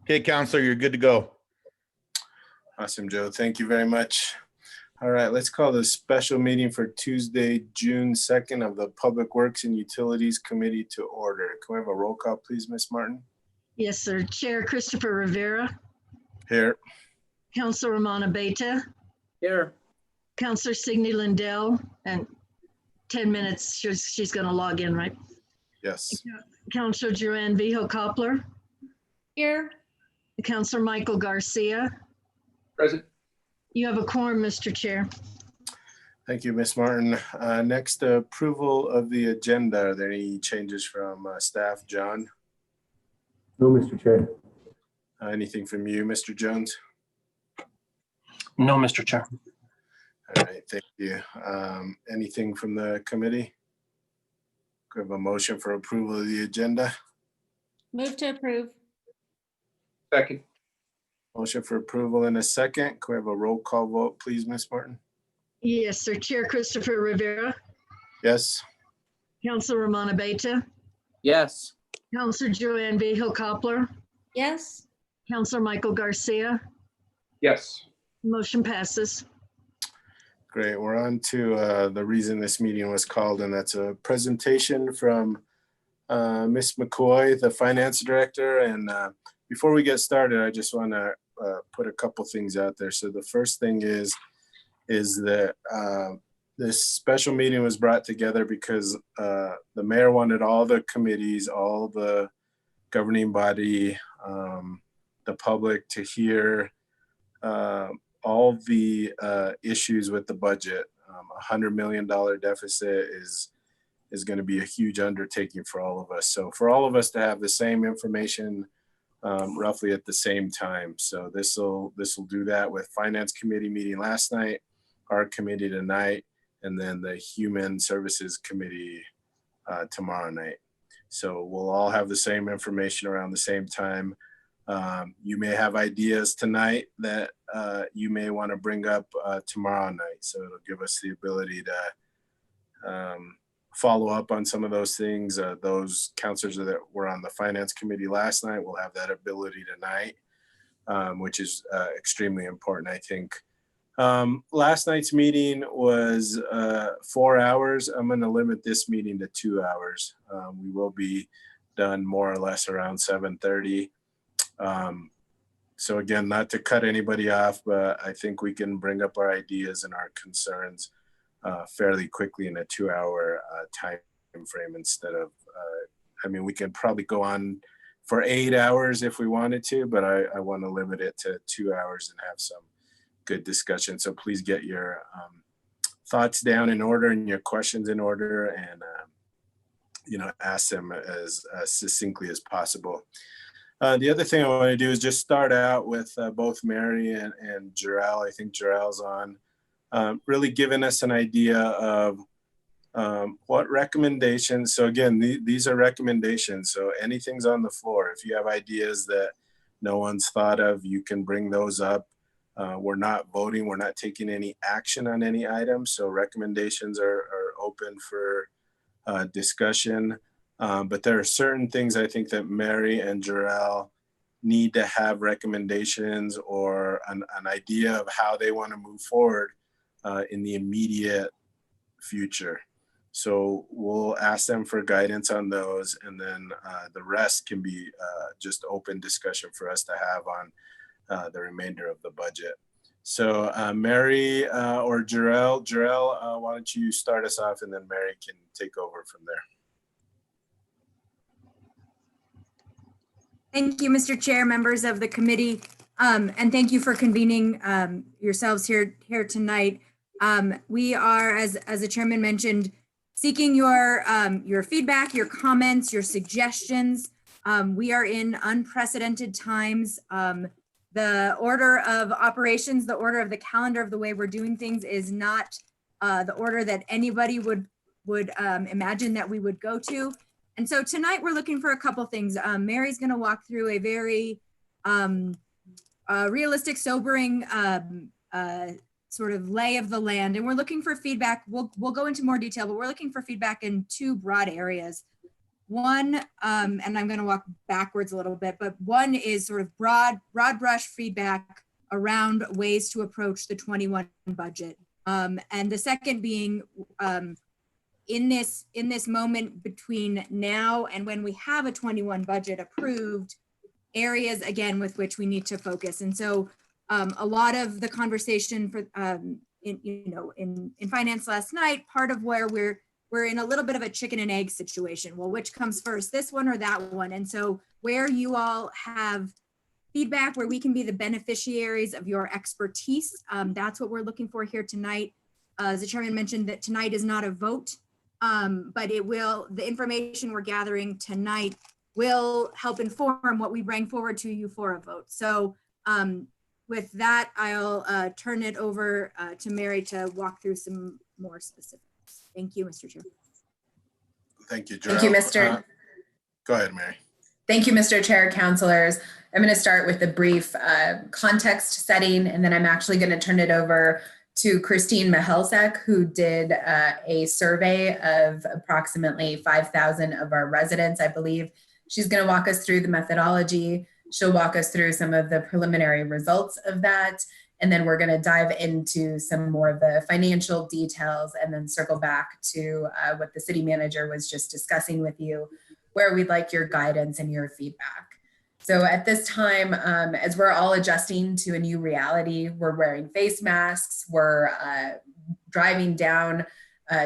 Okay, Counselor, you're good to go. Awesome, Joe. Thank you very much. All right, let's call the special meeting for Tuesday, June 2nd of the Public Works and Utilities Committee to order. Can we have a roll call, please, Ms. Martin? Yes, sir. Chair Christopher Rivera, Here. Councilor Romana Beta, Here. Councilor Signe Lindell, and 10 minutes, she's going to log in, right? Yes. Councilor Joanne Vijo Koppler, Here. Councilor Michael Garcia. Present. You have a quorum, Mr. Chair. Thank you, Ms. Martin. Next, approval of the agenda. Are there any changes from staff? John? No, Mr. Chair. Anything from you, Mr. Jones? No, Mr. Chair. All right, thank you. Anything from the committee? Could I have a motion for approval of the agenda? Move to approve. Second. Motion for approval in a second. Could we have a roll call vote, please, Ms. Martin? Yes, sir. Chair Christopher Rivera, Yes. Councilor Romana Beta, Yes. Councilor Joanne Vijo Koppler, Yes. Councilor Michael Garcia. Yes. Motion passes. Great. We're on to the reason this meeting was called, and that's a presentation from Ms. McCoy, the finance director. And before we get started, I just want to put a couple things out there. So the first thing is that this special meeting was brought together because the mayor wanted all the committees, all the governing body, the public to hear all the issues with the budget. $100 million deficit is going to be a huge undertaking for all of us. So for all of us to have the same information roughly at the same time. So this will do that with finance committee meeting last night, our committee tonight, and then the human services committee tomorrow night. So we'll all have the same information around the same time. You may have ideas tonight that you may want to bring up tomorrow night. So it'll give us the ability to follow up on some of those things. Those counselors that were on the finance committee last night will have that ability tonight, which is extremely important, I think. Last night's meeting was 4 hours. I'm going to limit this meeting to 2 hours. We will be done more or less around 7:30. So again, not to cut anybody off, but I think we can bring up our ideas and our concerns fairly quickly in a 2 hour time frame instead of, I mean, we can probably go on for 8 hours if we wanted to, but I want to limit it to 2 hours and have some good discussion. So please get your thoughts down in order and your questions in order, and ask them as succinctly as possible. The other thing I want to do is just start out with both Mary and Jarrell. I think Jarrell's on, really giving us an idea of what recommendations. So again, these are recommendations. So anything's on the floor. If you have ideas that no one's thought of, you can bring those up. We're not voting. We're not taking any action on any items. So recommendations are open for discussion. But there are certain things I think that Mary and Jarrell need to have recommendations or an idea of how they want to move forward in the immediate future. So we'll ask them for guidance on those, and then the rest can be just open discussion for us to have on the remainder of the budget. So Mary or Jarrell, why don't you start us off, and then Mary can take over from there. Thank you, Mr. Chair, members of the committee, and thank you for convening yourselves here tonight. We are, as the chairman mentioned, seeking your feedback, your comments, your suggestions. We are in unprecedented times. The order of operations, the order of the calendar of the way we're doing things is not the order that anybody would imagine that we would go to. And so tonight we're looking for a couple things. Mary's going to walk through a very realistic, sobering sort of lay of the land, and we're looking for feedback. We'll go into more detail, but we're looking for feedback in two broad areas. One, and I'm going to walk backwards a little bit, but one is sort of broad brush feedback around ways to approach the 21 budget. And the second being in this moment between now and when we have a 21 budget approved, areas again with which we need to focus. And so a lot of the conversation for in finance last night, part of where we're in a little bit of a chicken and egg situation. Well, which comes first, this one or that one? And so where you all have feedback, where we can be the beneficiaries of your expertise, that's what we're looking for here tonight. As the chairman mentioned, that tonight is not a vote, but the information we're gathering tonight will help inform what we bring forward to you for a vote. So with that, I'll turn it over to Mary to walk through some more specifics. Thank you, Mr. Chair. Thank you, Thank you, Gerald. Mr. Go ahead, Mary. Thank you, Mr. Chair, councilors. I'm going to start with a brief context setting, and then I'm actually going to turn it over to Christine Mahelsek, who did a survey of approximately 5,000 of our residents, I believe. She's going to walk us through the methodology. She'll walk us through some of the preliminary results of that. And then we're going to dive into some more of the financial details and then circle back to what the city manager was just discussing with you, where we'd like your guidance and your feedback. So at this time, as we're all adjusting to a new reality, we're wearing face masks, we're driving down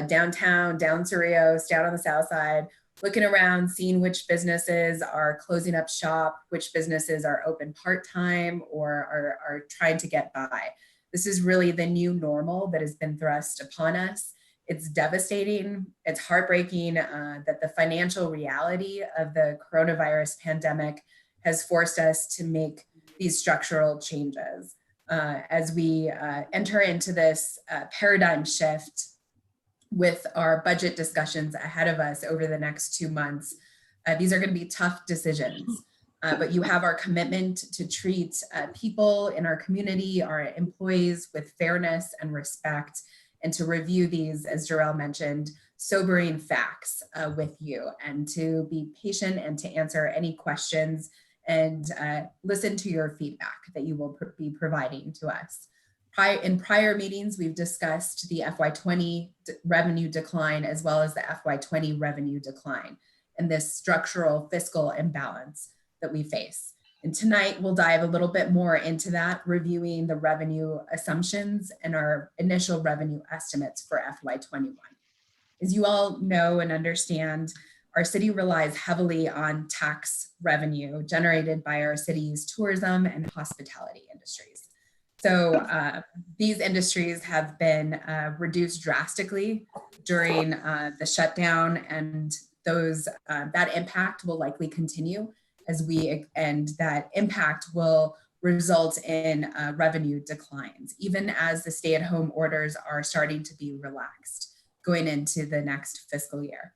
downtown, down Cerritos, down on the south side, looking around, seeing which businesses are closing up shop, which businesses are open part-time or are trying to get by. This is really the new normal that has been thrust upon us. It's devastating. It's heartbreaking that the financial reality of the coronavirus pandemic has forced us to make these structural changes. As we enter into this paradigm shift with our budget discussions ahead of us over the next 2 months, these are going to be tough decisions, but you have our commitment to treat people in our community, our employees, with fairness and respect, and to review these, as Jarrell mentioned, sobering facts with you, and to be patient and to answer any questions and listen to your feedback that you will be providing to us. In prior meetings, we've discussed the FY20 revenue decline as well as the FY20 revenue decline and this structural fiscal imbalance that we face. And tonight we'll dive a little bit more into that, reviewing the revenue assumptions and our initial revenue estimates for FY21. As you all know and understand, our city relies heavily on tax revenue generated by our city's tourism and hospitality industries. So these industries have been reduced drastically during the shutdown, and that impact will likely continue and that impact will result in revenue declines, even as the stay-at-home orders are starting to be relaxed going into the next fiscal year.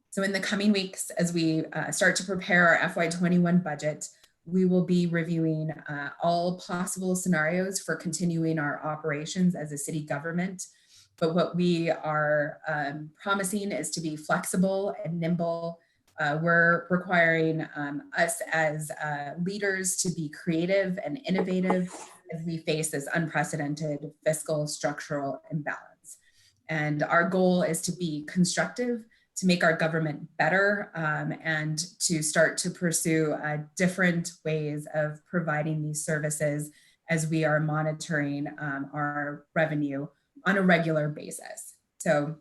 So in the coming weeks, as we start to prepare our FY21 budget, we will be reviewing all possible scenarios for continuing our operations as a city government. But what we are promising is to be flexible and nimble. We're requiring us as leaders to be creative and innovative as we face this unprecedented fiscal structural imbalance. And our goal is to be constructive, to make our government better, and to start to pursue different ways of providing these services as we are monitoring our revenue on a regular basis. So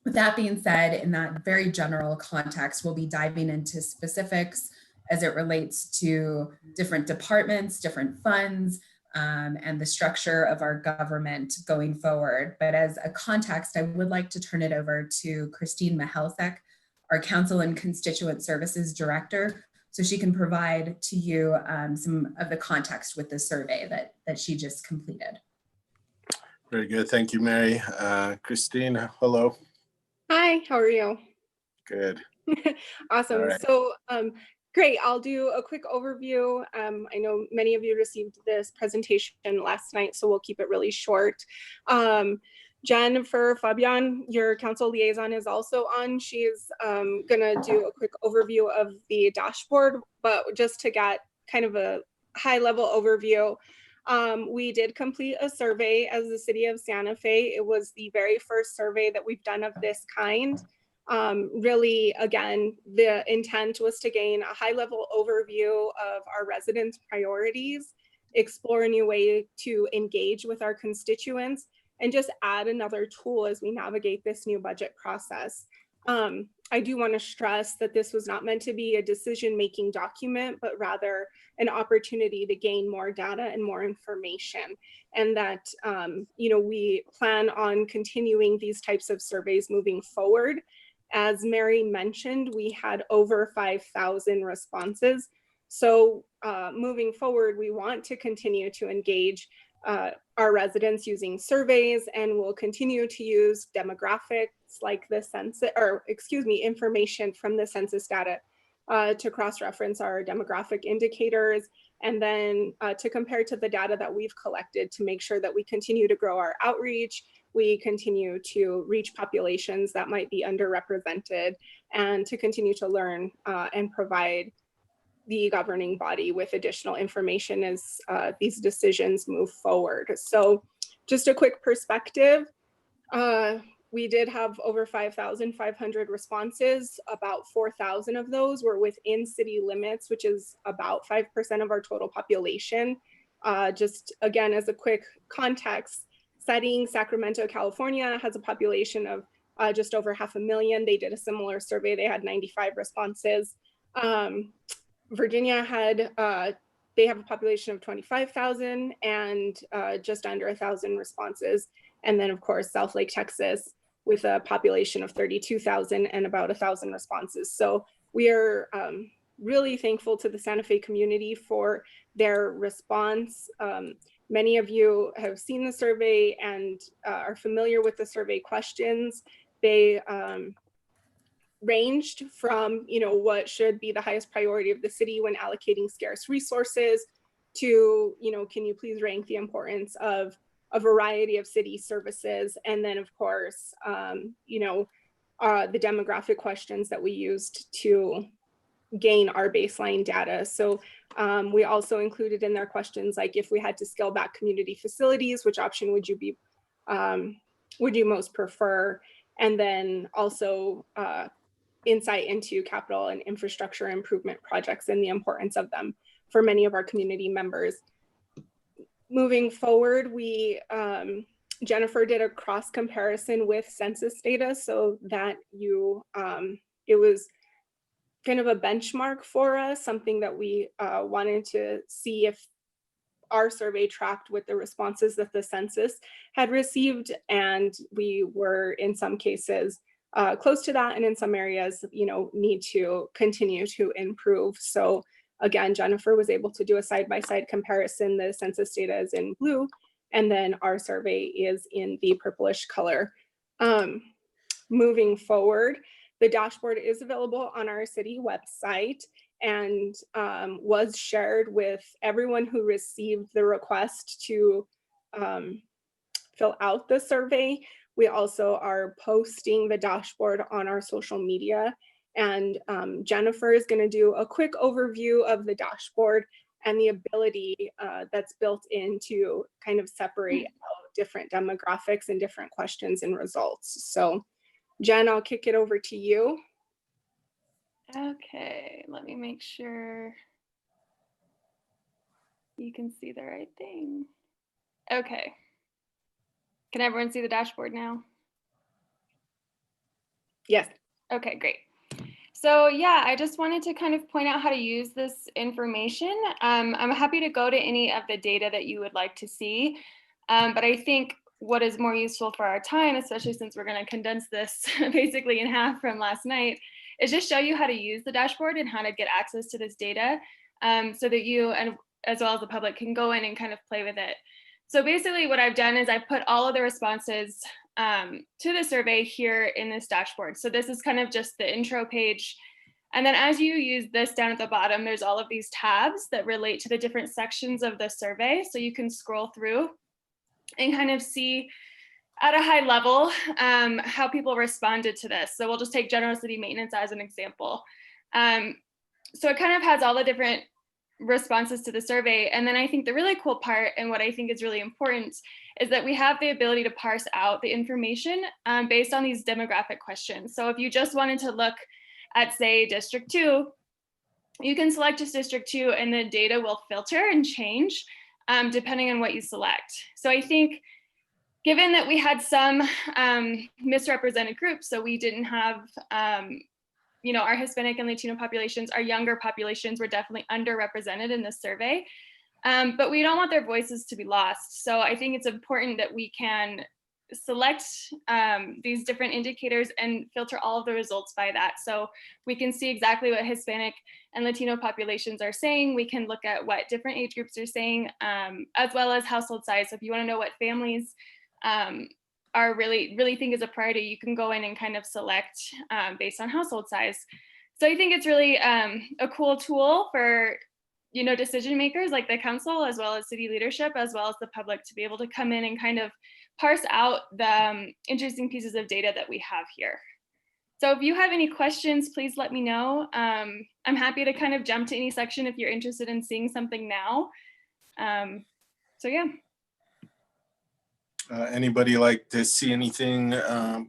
with that being said, in that very general context, we'll be diving into specifics as it relates to different departments, different funds, and the structure of our government going forward. But as a context, I would like to turn it over to Christine Mahelsek, our Council and Constituent Services Director, so she can provide to you some of the context with the survey that she just completed. Very good. Thank you, Mary. Christine, hello. Hi, how are you? Good. Awesome. Right. So great, I'll do a quick overview. I know many of you received this presentation last night, so we'll keep it really short. Jennifer Fabian, your council liaison, is also on. She's gonna do a quick overview of the dashboard, but just to get kind of a high level overview, we did complete a survey as the city of Santa Fe. It was the very first survey that we've done of this kind. Really, again, the intent was to gain a high level overview of our residents' priorities, explore a new way to engage with our constituents, and just add another tool as we navigate this new budget process. I do want to stress that this was not meant to be a decision-making document, but rather an opportunity to gain more data and more information. And that, we plan on continuing these types of surveys moving forward. As Mary mentioned, we had over 5,000 responses. So moving forward, we want to continue to engage our residents using surveys, and we'll continue to use demographics like the census, information from the census data to cross-reference our demographic indicators, and then to compare to the data that we've collected to make sure that we continue to grow our outreach, we continue to reach populations that might be underrepresented, and to continue to learn and provide the governing body with additional information as these decisions move forward. So just a quick perspective, we did have over 5,500 responses. About 4,000 of those were within city limits, which is about 5% of our total population. Just again, as a quick context setting, Sacramento, California has a population of just over 500,000. They did a similar survey. They had 95 responses. Virginia had, they have a population of 25,000 and just under 1,000 responses. And then of course, South Lake, Texas, with a population of 32,000 and about 1,000 responses. So we are really thankful to the Santa Fe community for their response. Many of you have seen the survey and are familiar with the survey questions. They ranged from, what should be the highest priority of the city when allocating scarce resources to, can you please rank the importance of a variety of city services? And then of course, the demographic questions that we used to gain our baseline data. So we also included in their questions, like if we had to scale back community facilities, which option would you most prefer? And then also insight into capital and infrastructure improvement projects and the importance of them for many of our community members. Moving forward, Jennifer did a cross comparison with census data so that it was kind of a benchmark for us, something that we wanted to see if our survey tracked with the responses that the census had received. And we were in some cases close to that, and in some areas, need to continue to improve. So again, Jennifer was able to do a side-by-side comparison. The census data is in blue, and then our survey is in the purplish color. Moving forward, the dashboard is available on our city website and was shared with everyone who received the request to fill out the survey. We also are posting the dashboard on our social media, and Jennifer is going to do a quick overview of the dashboard and the ability that's built in to kind of separate out different demographics and different questions and results. So Jen, I'll kick it over to you. Okay, let me make sure you can see the right thing. Okay. Can everyone see the dashboard now? Yes. Okay, great. So yeah, I just wanted to kind of point out how to use this information. I'm happy to go to any of the data that you would like to see, but I think what is more useful for our time, especially since we're going to condense this basically in half from last night, is just show you how to use the dashboard and how to get access to this data so that you, and as well as the public, can go in and kind of play with it. So basically what I've done is I put all of the responses to the survey here in this dashboard. So this is kind of just the intro page. And then as you use this down at the bottom, there's all of these tabs that relate to the different sections of the survey. So you can scroll through and kind of see at a high level, how people responded to this. So we'll just take general city maintenance as an example. So it kind of has all the different responses to the survey. And then I think the really cool part, and what I think is really important, is that we have the ability to parse out the information based on these demographic questions. So if you just wanted to look at, say, District 2, you can select just District 2 and the data will filter and change depending on what you select. So I think given that we had some misrepresented groups, so we didn't have our Hispanic and Latino populations, our younger populations were definitely underrepresented in this survey, but we don't want their voices to be lost. So I think it's important that we can select these different indicators and filter all of the results by that. So we can see exactly what Hispanic and Latino populations are saying. We can look at what different age groups are saying, as well as household size. So if you want to know what families are really think is a priority, you can go in and kind of select based on household size. So I think it's really a cool tool for decision makers like the council, as well as city leadership, as well as the public, to be able to come in and kind of parse out the interesting pieces of data that we have here. So if you have any questions, please let me know. I'm happy to kind of jump to any section if you're interested in seeing something now. So yeah. Anybody like to see anything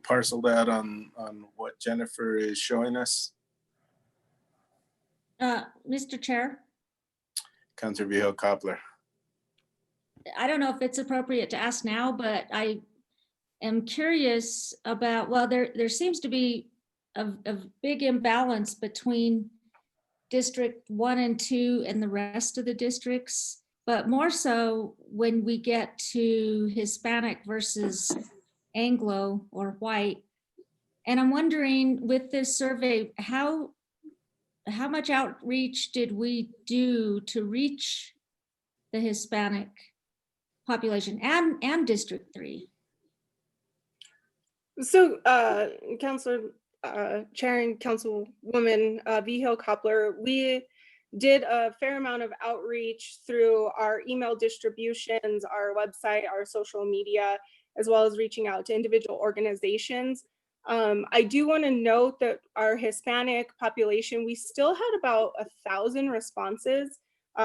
parceled out on what Jennifer is showing us? Mr. Chair, Councilor Viejo Coppler. I don't know if it's appropriate to ask now, but I am curious about, well, there seems to be a big imbalance between District 1 and 2 and the rest of the districts, but more so when we get to Hispanic versus Anglo or white. And I'm wondering, with this survey, how much outreach did we do to reach the Hispanic population and District 3? So Councilor Chair and Councilwoman Vihil Coppler, we did a fair amount of outreach through our email distributions, our website, our social media, as well as reaching out to individual organizations. I do want to note that our Hispanic population, we still had about 1,000 responses,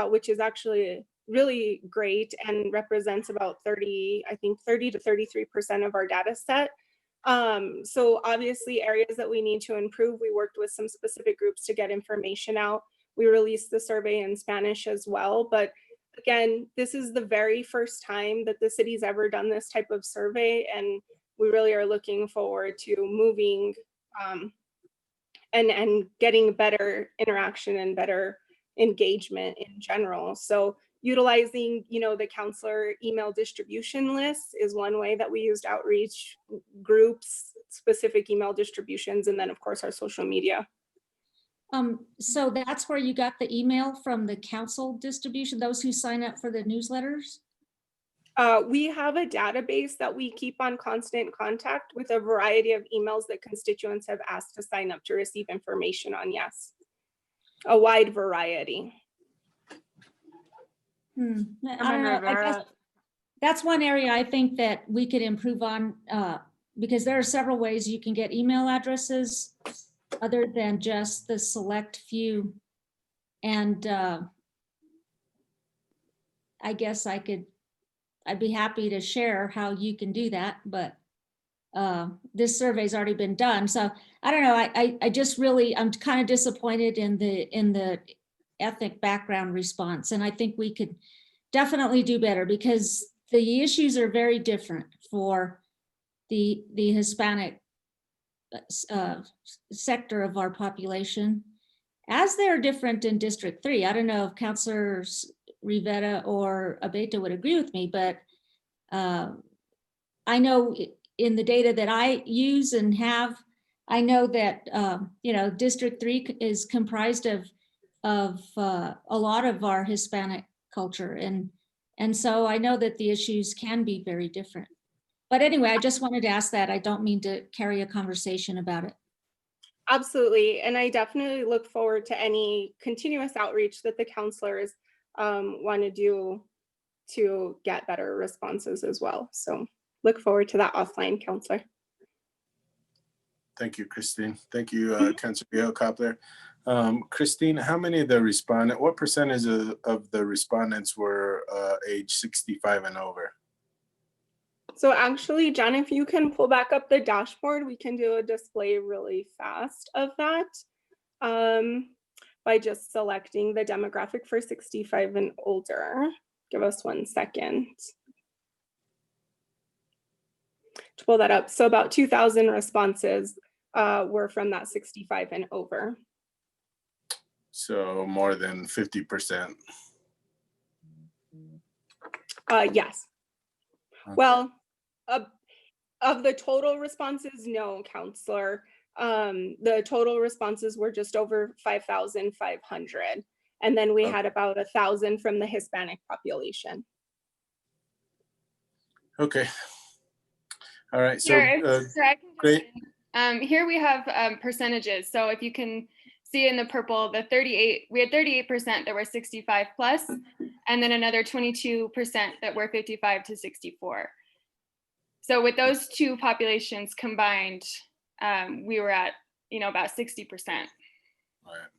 which is actually really great and represents about 30 to 33% of our data set. So obviously areas that we need to improve. We worked with some specific groups to get information out. We released the survey in Spanish as well. But again, this is the very first time that the city's ever done this type of survey. And we really are looking forward to moving and getting better interaction and better engagement in general. So utilizing, the counselor email distribution list is one way that we used outreach, groups, specific email distributions, and then of course our social media. So that's where you got the email from the council distribution, those who sign up for the newsletters? We have a database that we keep on constant contact with a variety of emails that constituents have asked to sign up to receive information on, yes. A wide variety. I don't know, I guess that's one area I think that we could improve on, because there are several ways you can get email addresses other than just the select few. And I guess I'd be happy to share how you can do that, but this survey's already been done. So I don't know, I just really, I'm kind of disappointed in the ethnic background response. And I think we could definitely do better because the issues are very different for the Hispanic sector of our population, as they're different in District 3. I don't know if Councilors Rivera or Abeyta would agree with me, but I know in the data that I use and have, I know that District 3 is comprised of a lot of our Hispanic culture, and so I know that the issues can be very different. But anyway, I just wanted to ask that. I don't mean to carry a conversation about it. Absolutely, and I definitely look forward to any continuous outreach that the counselors want to do to get better responses as well. So look forward to that offline, Counselor. Thank you, Christine. Thank you, Councilor Viejo-Coppler. Christine, how many of the what percentage of the respondents were age 65 and over? So actually, John, if you can pull back up the dashboard, we can do a display really fast of that by just selecting the demographic for 65 and older. Give us 1 second to pull that up. So about 2,000 responses were from that 65 and over. So more than 50%. Yes. Okay. Well, of the total responses, no, Counselor. The total responses were just over 5,500. And then we had about 1,000 from the Hispanic population. Okay. All right. So Sure, I can jump great. in. Here we have percentages. So if you can see in the purple, we had 38% that were 65 plus, and then another 22% that were 55 to 64. So with those two populations combined, we were at, about 60%. All right.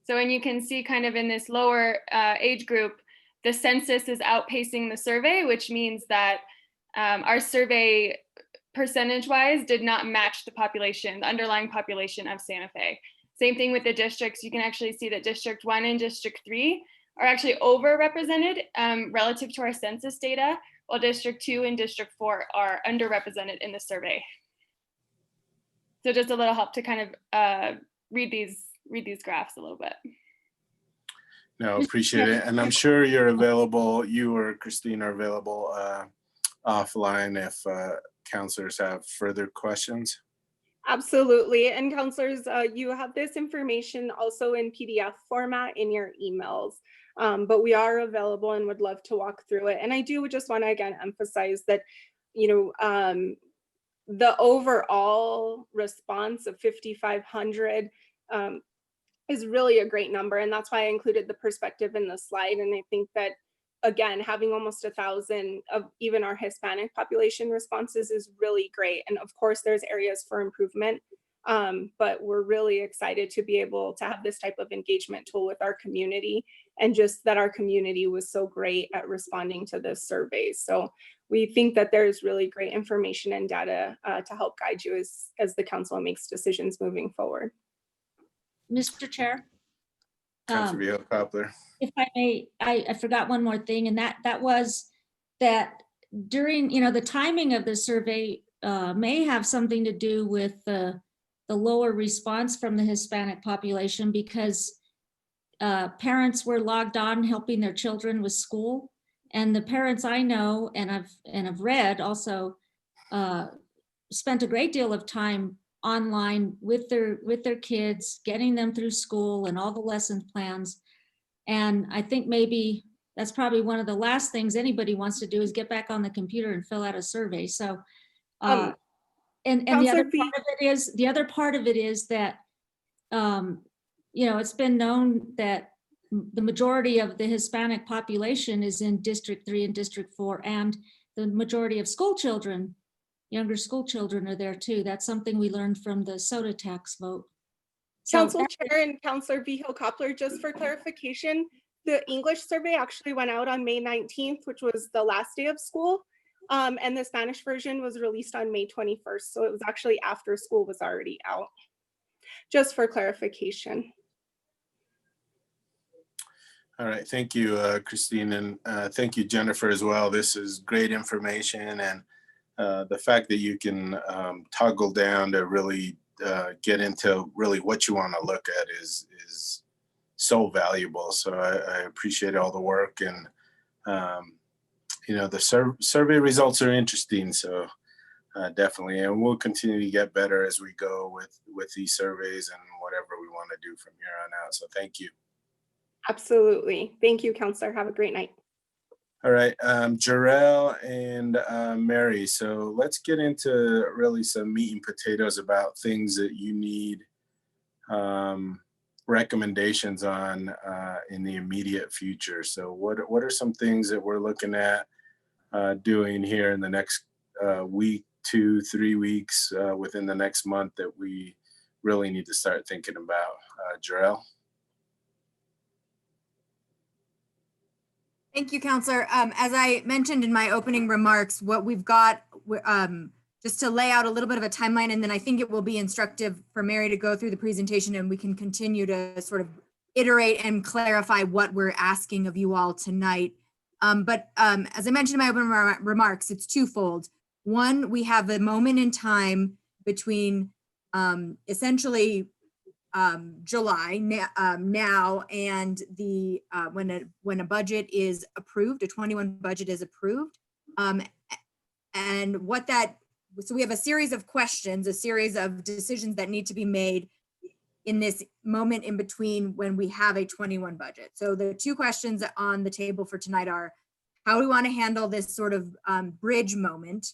So, and you can see kind of in this lower age group, the census is outpacing the survey, which means that our survey percentage-wise did not match the underlying population of Santa Fe. Same thing with the districts. You can actually see that District 1 and District 3 are actually overrepresented relative to our census data, while District 2 and District 4 are underrepresented in the survey. So just a little help to kind of read these graphs a little bit. No, appreciate it. And I'm sure you're available, you or Christine are available offline if counselors have further questions. Absolutely. And counselors, you have this information also in PDF format in your emails, but we are available and would love to walk through it. And I do just want to again emphasize that, the overall response of 5,500 is really a great number. And that's why I included the perspective in the slide. And I think that, again, having almost 1,000 of even our Hispanic population responses is really great. And of course, there's areas for improvement, but we're really excited to be able to have this type of engagement tool with our community, and just that our community was so great at responding to this survey. So we think that there's really great information and data to help guide you as the council makes decisions moving forward. Mr. Chair. Councilor Viejo-Coppler. If I may, I forgot one more thing, and that was that during, the timing of the survey may have something to do with the lower response from the Hispanic population, because parents were logged on helping their children with school. And the parents I know and I've read also spent a great deal of time online with their kids, getting them through school and all the lesson plans. And I think maybe that's probably one of the last things anybody wants to do is get back on the computer and fill out a survey. So, and the other part of it is that, it's been known that the majority of the Hispanic population is in District 3 and District 4, and the majority of younger school children are there too. That's something we learned from the soda tax vote. Council Chair and Councilor Viejo-Coppler, just for clarification, the English survey actually went out on May 19th, which was the last day of school. And the Spanish version was released on May 21st. So it was actually after school was already out, just for clarification. All right, thank you, Christine, and thank you, Jennifer, as well. This is great information, and the fact that you can toggle down to really get into really what you want to look at is so valuable. So I appreciate all the work, and the survey results are interesting. So definitely, and we'll continue to get better as we go with these surveys and whatever we want to do from here on out. So thank you. Absolutely. Thank you, Counselor. Have a great night. All right, Jarrell and Mary. So let's get into really some meat and potatoes about things that you need recommendations on in the immediate future. So what are some things that we're looking at doing here in the next week, 2, 3 weeks within the next month that we really need to start thinking about. Jarrell? Thank you, Counselor. As I mentioned in my opening remarks, what we've got, just to lay out a little bit of a timeline, and then I think it will be instructive for Mary to go through the presentation and we can continue to sort of iterate and clarify what we're asking of you all tonight. But as I mentioned in my opening remarks, it's twofold. One, we have a moment in time between essentially July now and the when a budget is approved, a 21 budget is approved, and what that, so we have a series of questions, a series of decisions that need to be made in this moment in between when we have a 21 budget. So the two questions on the table for tonight are, how do we want to handle this sort of bridge moment?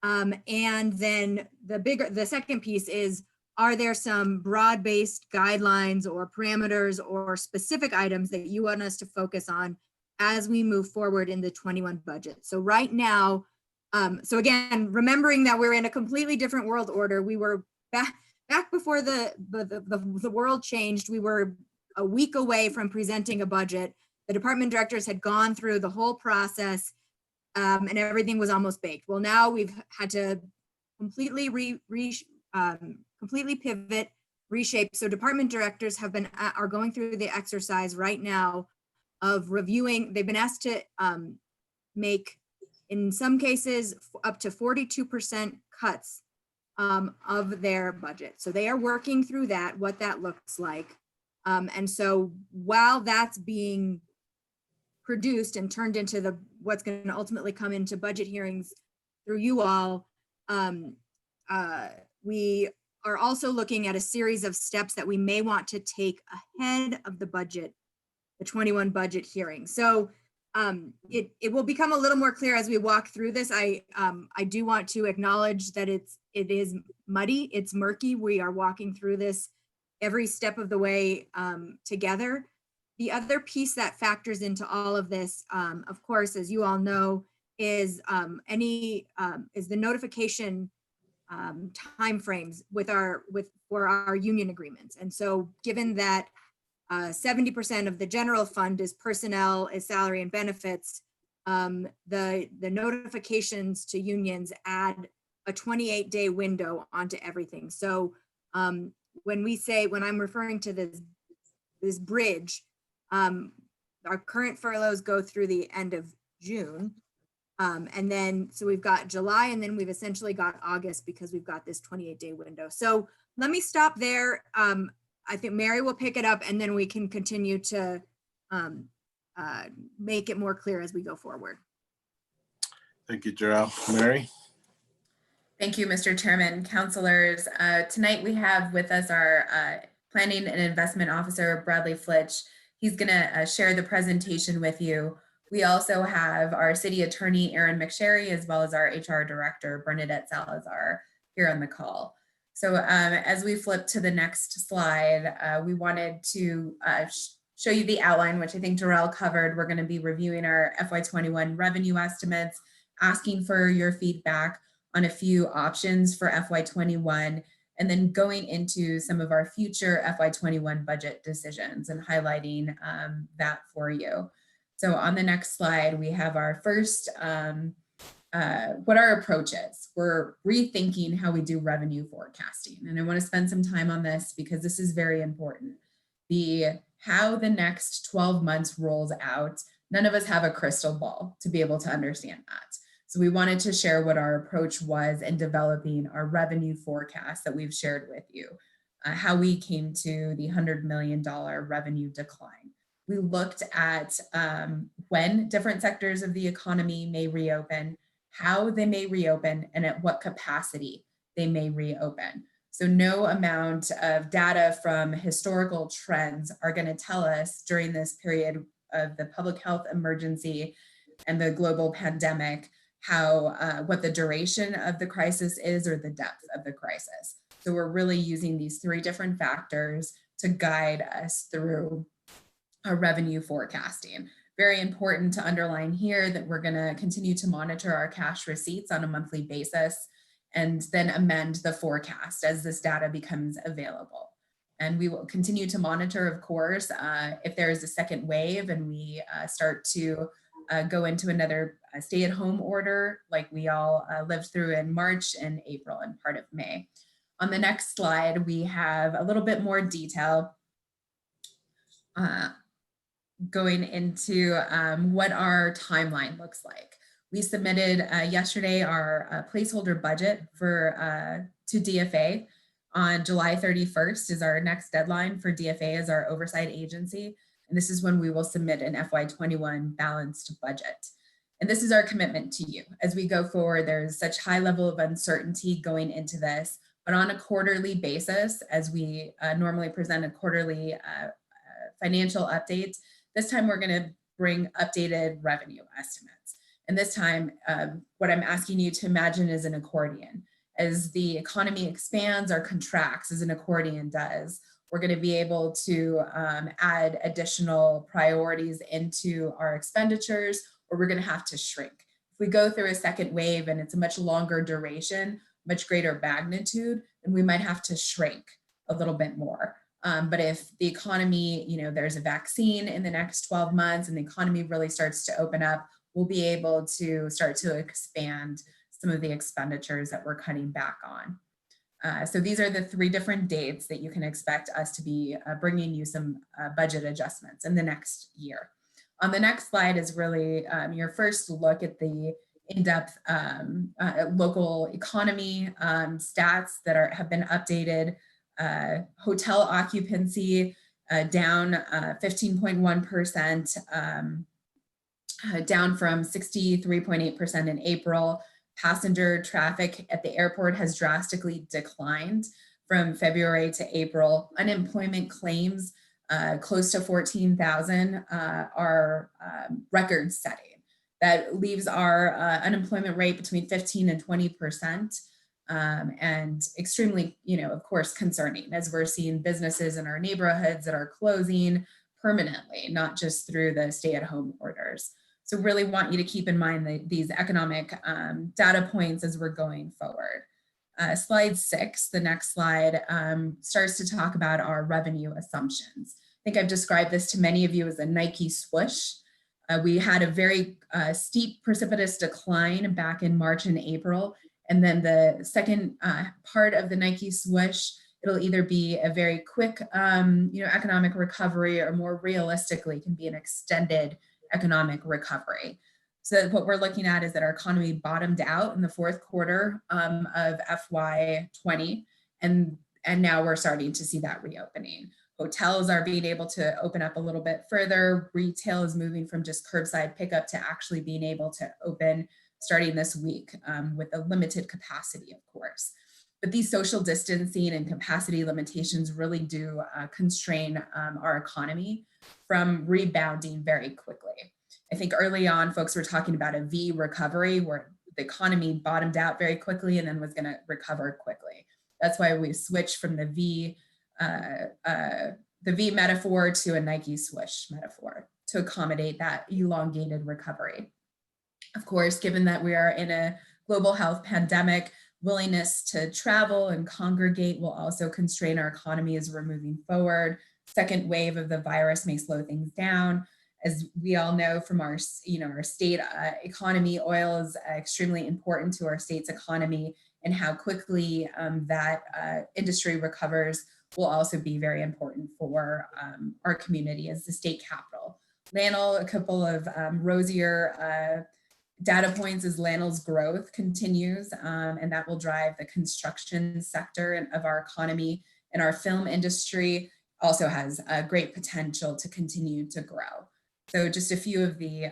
And then the second piece is, are there some broad-based guidelines or parameters or specific items that you want us to focus on as we move forward in the 21 budget? So right now, so again, remembering that we're in a completely different world order, we were back before the world changed, we were a week away from presenting a budget. The department directors had gone through the whole process and everything was almost baked. Well, now we've had to completely completely pivot, reshape. So department directors are going through the exercise right now of reviewing. They've been asked to make, in some cases, up to 42% cuts of their budget. So they are working through that, what that looks like. And so while that's being produced and turned into what's going to ultimately come into budget hearings through you all, we are also looking at a series of steps that we may want to take ahead of the budget, the 21 budget hearing. So it will become a little more clear as we walk through this. I do want to acknowledge that it is muddy, it's murky. We are walking through this every step of the way together. The other piece that factors into all of this, of course, as you all know, is the notification timeframes for our union agreements. And so given that 70% of the general fund is personnel, is salary and benefits, the notifications to unions add a 28-day window onto everything. So when I'm referring to this bridge, our current furloughs go through the end of June. And then, so we've got July, and then we've essentially got August because we've got this 28-day window. So let me stop there. I think Mary will pick it up, and then we can continue to make it more clear as we go forward. Thank you, Jarrell. Mary? Thank you, Mr. Chairman, councilors. Tonight we have with us our Planning and Investment Officer, Bradley Flitch. He's gonna share the presentation with you. We also have our City Attorney, Aaron McSherry, as well as our HR Director, Bernadette Salazar, here on the call. So as we flip to the next slide, we wanted to show you the outline, which I think Jarrell covered. We're gonna be reviewing our FY21 revenue estimates, asking for your feedback on a few options for FY21, and then going into some of our future FY21 budget decisions and highlighting that for you. So on the next slide, we have our first, what our approach is. We're rethinking how we do revenue forecasting. And I want to spend some time on this because this is very important. How the next 12 months rolls out, none of us have a crystal ball to be able to understand that. So we wanted to share what our approach was in developing our revenue forecast that we've shared with you, how we came to the $100 million revenue decline. We looked at when different sectors of the economy may reopen, how they may reopen, and at what capacity they may reopen. So no amount of data from historical trends are going to tell us during this period of the public health emergency and the global pandemic what the duration of the crisis is or the depth of the crisis. So we're really using these three different factors to guide us through our revenue forecasting. Very important to underline here that we're going to continue to monitor our cash receipts on a monthly basis and then amend the forecast as this data becomes available. And we will continue to monitor, of course, if there is a second wave and we start to go into another stay-at-home order like we all lived through in March and April and part of May. On the next slide, we have a little bit more detail going into what our timeline looks like. We submitted yesterday our placeholder budget for to DFA. On July 31st is our next deadline for DFA as our oversight agency. And this is when we will submit an FY21 balanced budget. And this is our commitment to you. As we go forward, there's such high level of uncertainty going into this, but on a quarterly basis, as we normally present a quarterly financial update, this time we're gonna bring updated revenue estimates. And this time, what I'm asking you to imagine is an accordion. As the economy expands or contracts, as an accordion does, we're going to be able to add additional priorities into our expenditures, or we're going to have to shrink. If we go through a second wave and it's a much longer duration, much greater magnitude, then we might have to shrink a little bit more. But if the economy, there's a vaccine in the next 12 months and the economy really starts to open up, we'll be able to start to expand some of the expenditures that we're cutting back on. So these are the 3 different dates that you can expect us to be bringing you some budget adjustments in the next year. On the next slide is really your first look at the in-depth local economy stats that have been updated. Hotel occupancy down 15.1%, down from 63.8% in April. Passenger traffic at the airport has drastically declined from February to April. Unemployment claims, close to 14,000, are record setting. That leaves our unemployment rate between 15 and 20%, and extremely, of course, concerning as we're seeing businesses in our neighborhoods that are closing permanently, not just through the stay-at-home orders. So really want you to keep in mind these economic data points as we're going forward. Slide 6, the next slide, starts to talk about our revenue assumptions. I think I've described this to many of you as a Nike swoosh. We had a very steep, precipitous decline back in March and April. And then the second part of the Nike swoosh, it'll either be a very quick economic recovery, or more realistically can be an extended economic recovery. So what we're looking at is that our economy bottomed out in the 4th quarter of FY20, and now we're starting to see that reopening. Hotels are being able to open up a little bit further. Retail is moving from just curbside pickup to actually being able to open starting this week with a limited capacity, of course. But these social distancing and capacity limitations really do constrain our economy from rebounding very quickly. I think early on, folks were talking about a V recovery where the economy bottomed out very quickly and then was going to recover quickly. That's why we switched from the V metaphor to a Nike swoosh metaphor to accommodate that elongated recovery. Of course, given that we are in a global health pandemic, willingness to travel and congregate will also constrain our economy as we're moving forward. Second wave of the virus may slow things down. As we all know from our state economy, oil is extremely important to our state's economy, and how quickly that industry recovers will also be very important for our community as the state capital. Lanel, a couple of rosier data points as Lanel's growth continues, and that will drive the construction sector of our economy, and our film industry also has a great potential to continue to grow. So just a few of the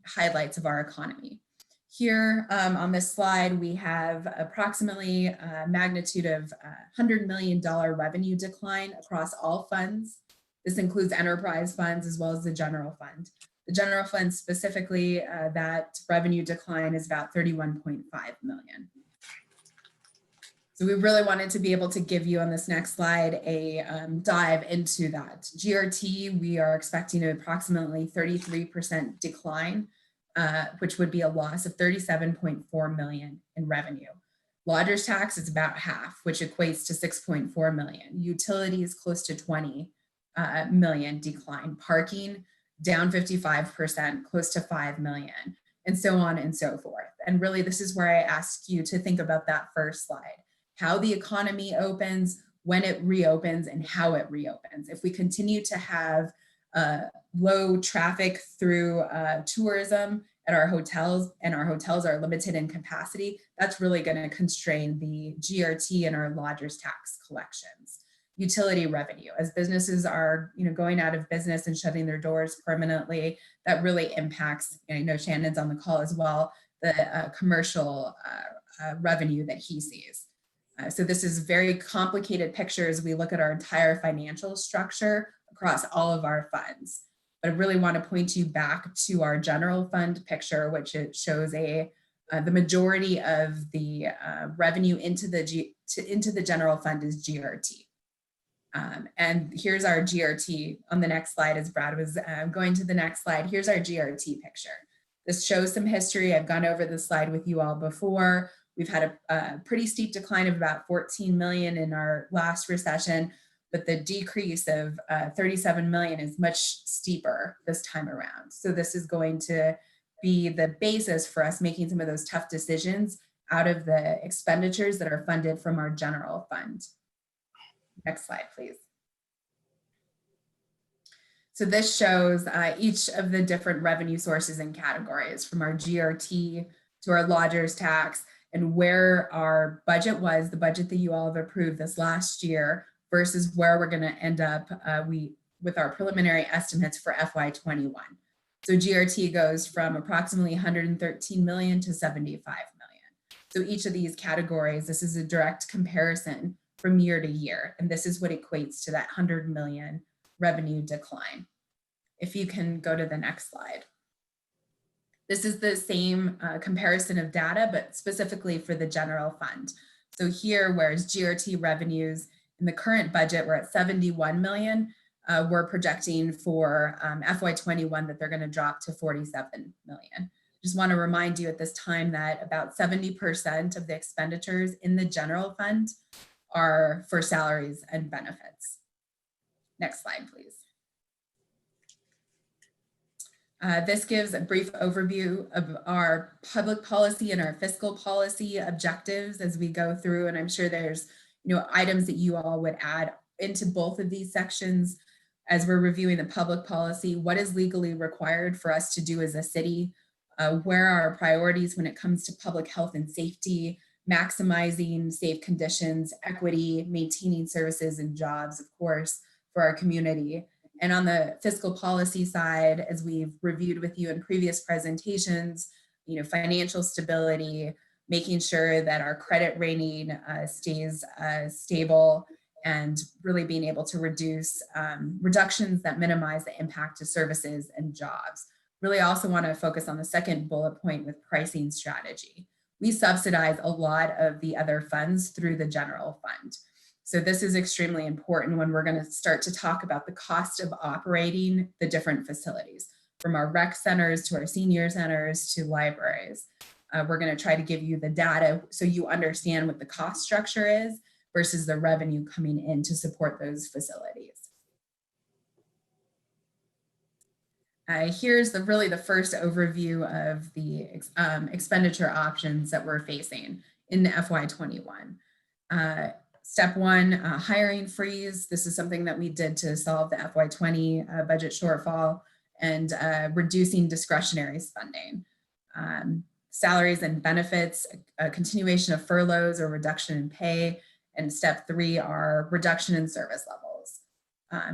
highlights of our economy. Here on this slide, we have approximately a magnitude of $100 million revenue decline across all funds. This includes enterprise funds as well as the general fund. The general fund specifically, that revenue decline is about $31.5 million. So we really wanted to be able to give you on this next slide a dive into that. GRT, we are expecting an approximately 33% decline, which would be a loss of 37.4 million in revenue. Lodgers tax is about half, which equates to 6.4 million. Utilities close to 20 million decline. Parking down 55%, close to 5 million, and so on and so forth. And really, this is where I ask you to think about that first slide. How the economy opens, when it reopens, and how it reopens. If we continue to have low traffic through tourism at our hotels, and our hotels are limited in capacity, that's really going to constrain the GRT and our lodgers tax collections. Utility revenue, as businesses are going out of business and shutting their doors permanently, that really impacts, I know Shannon's on the call as well, the commercial revenue that he sees. So this is very complicated picture as we look at our entire financial structure across all of our funds. But I really want to point you back to our general fund picture, which it shows the majority of the revenue into the general fund is GRT. And here's our GRT on the next slide as Brad was going to the next slide. Here's our GRT picture. This shows some history. I've gone over this slide with you all before. We've had a pretty steep decline of about 14 million in our last recession, but the decrease of 37 million is much steeper this time around. So this is going to be the basis for us making some of those tough decisions out of the expenditures that are funded from our general fund. Next slide, please. So this shows each of the different revenue sources and categories, from our GRT to our lodgers tax, and where our budget was, the budget that you all have approved this last year, versus where we're going to end up with our preliminary estimates for FY21. So GRT goes from approximately 113 million to 75 million. So each of these categories, this is a direct comparison from year to year, and this is what equates to that 100 million revenue decline. If you can go to the next slide. This is the same comparison of data, but specifically for the general fund. So here, whereas GRT revenues in the current budget, we're at 71 million, we're projecting for FY21 that they're going to drop to 47 million. Just want to remind you at this time that about 70% of the expenditures in the general fund are for salaries and benefits. Next slide, please. This gives a brief overview of our public policy and our fiscal policy objectives as we go through, and I'm sure there's items that you all would add into both of these sections as we're reviewing the public policy. What is legally required for us to do as a city? Where are our priorities when it comes to public health and safety, maximizing safe conditions, equity, maintaining services and jobs, of course, for our community. And on the fiscal policy side, as we've reviewed with you in previous presentations, financial stability, making sure that our credit rating stays stable, and really being able to reduce reductions that minimize the impact to services and jobs. Really also want to focus on the second bullet point with pricing strategy. We subsidize a lot of the other funds through the general fund. So this is extremely important when we're going to start to talk about the cost of operating the different facilities, from our rec centers to our senior centers to libraries. We're going to try to give you the data so you understand what the cost structure is versus the revenue coming in to support those facilities. Here's really the first overview of the expenditure options that we're facing in FY21. Step one, hiring freeze. This is something that we did to solve the FY20 budget shortfall, and reducing discretionary spending. Salaries and benefits, a continuation of furloughs or reduction in pay. And step three are reduction in service levels.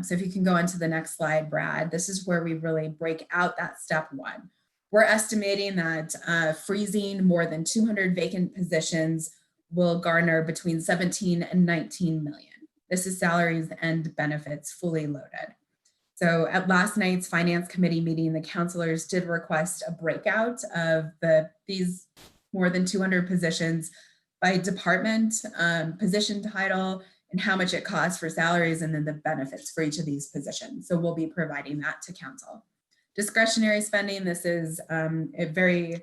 So if you can go into the next slide, Brad, this is where we really break out that step one. We're estimating that freezing more than 200 vacant positions will garner between 17 and 19 million. This is salaries and benefits fully loaded. So at last night's finance committee meeting, the councilors did request a breakout of these more than 200 positions by department, position title, and how much it costs for salaries, and then the benefits for each of these positions. So we'll be providing that to council. Discretionary spending, this is a very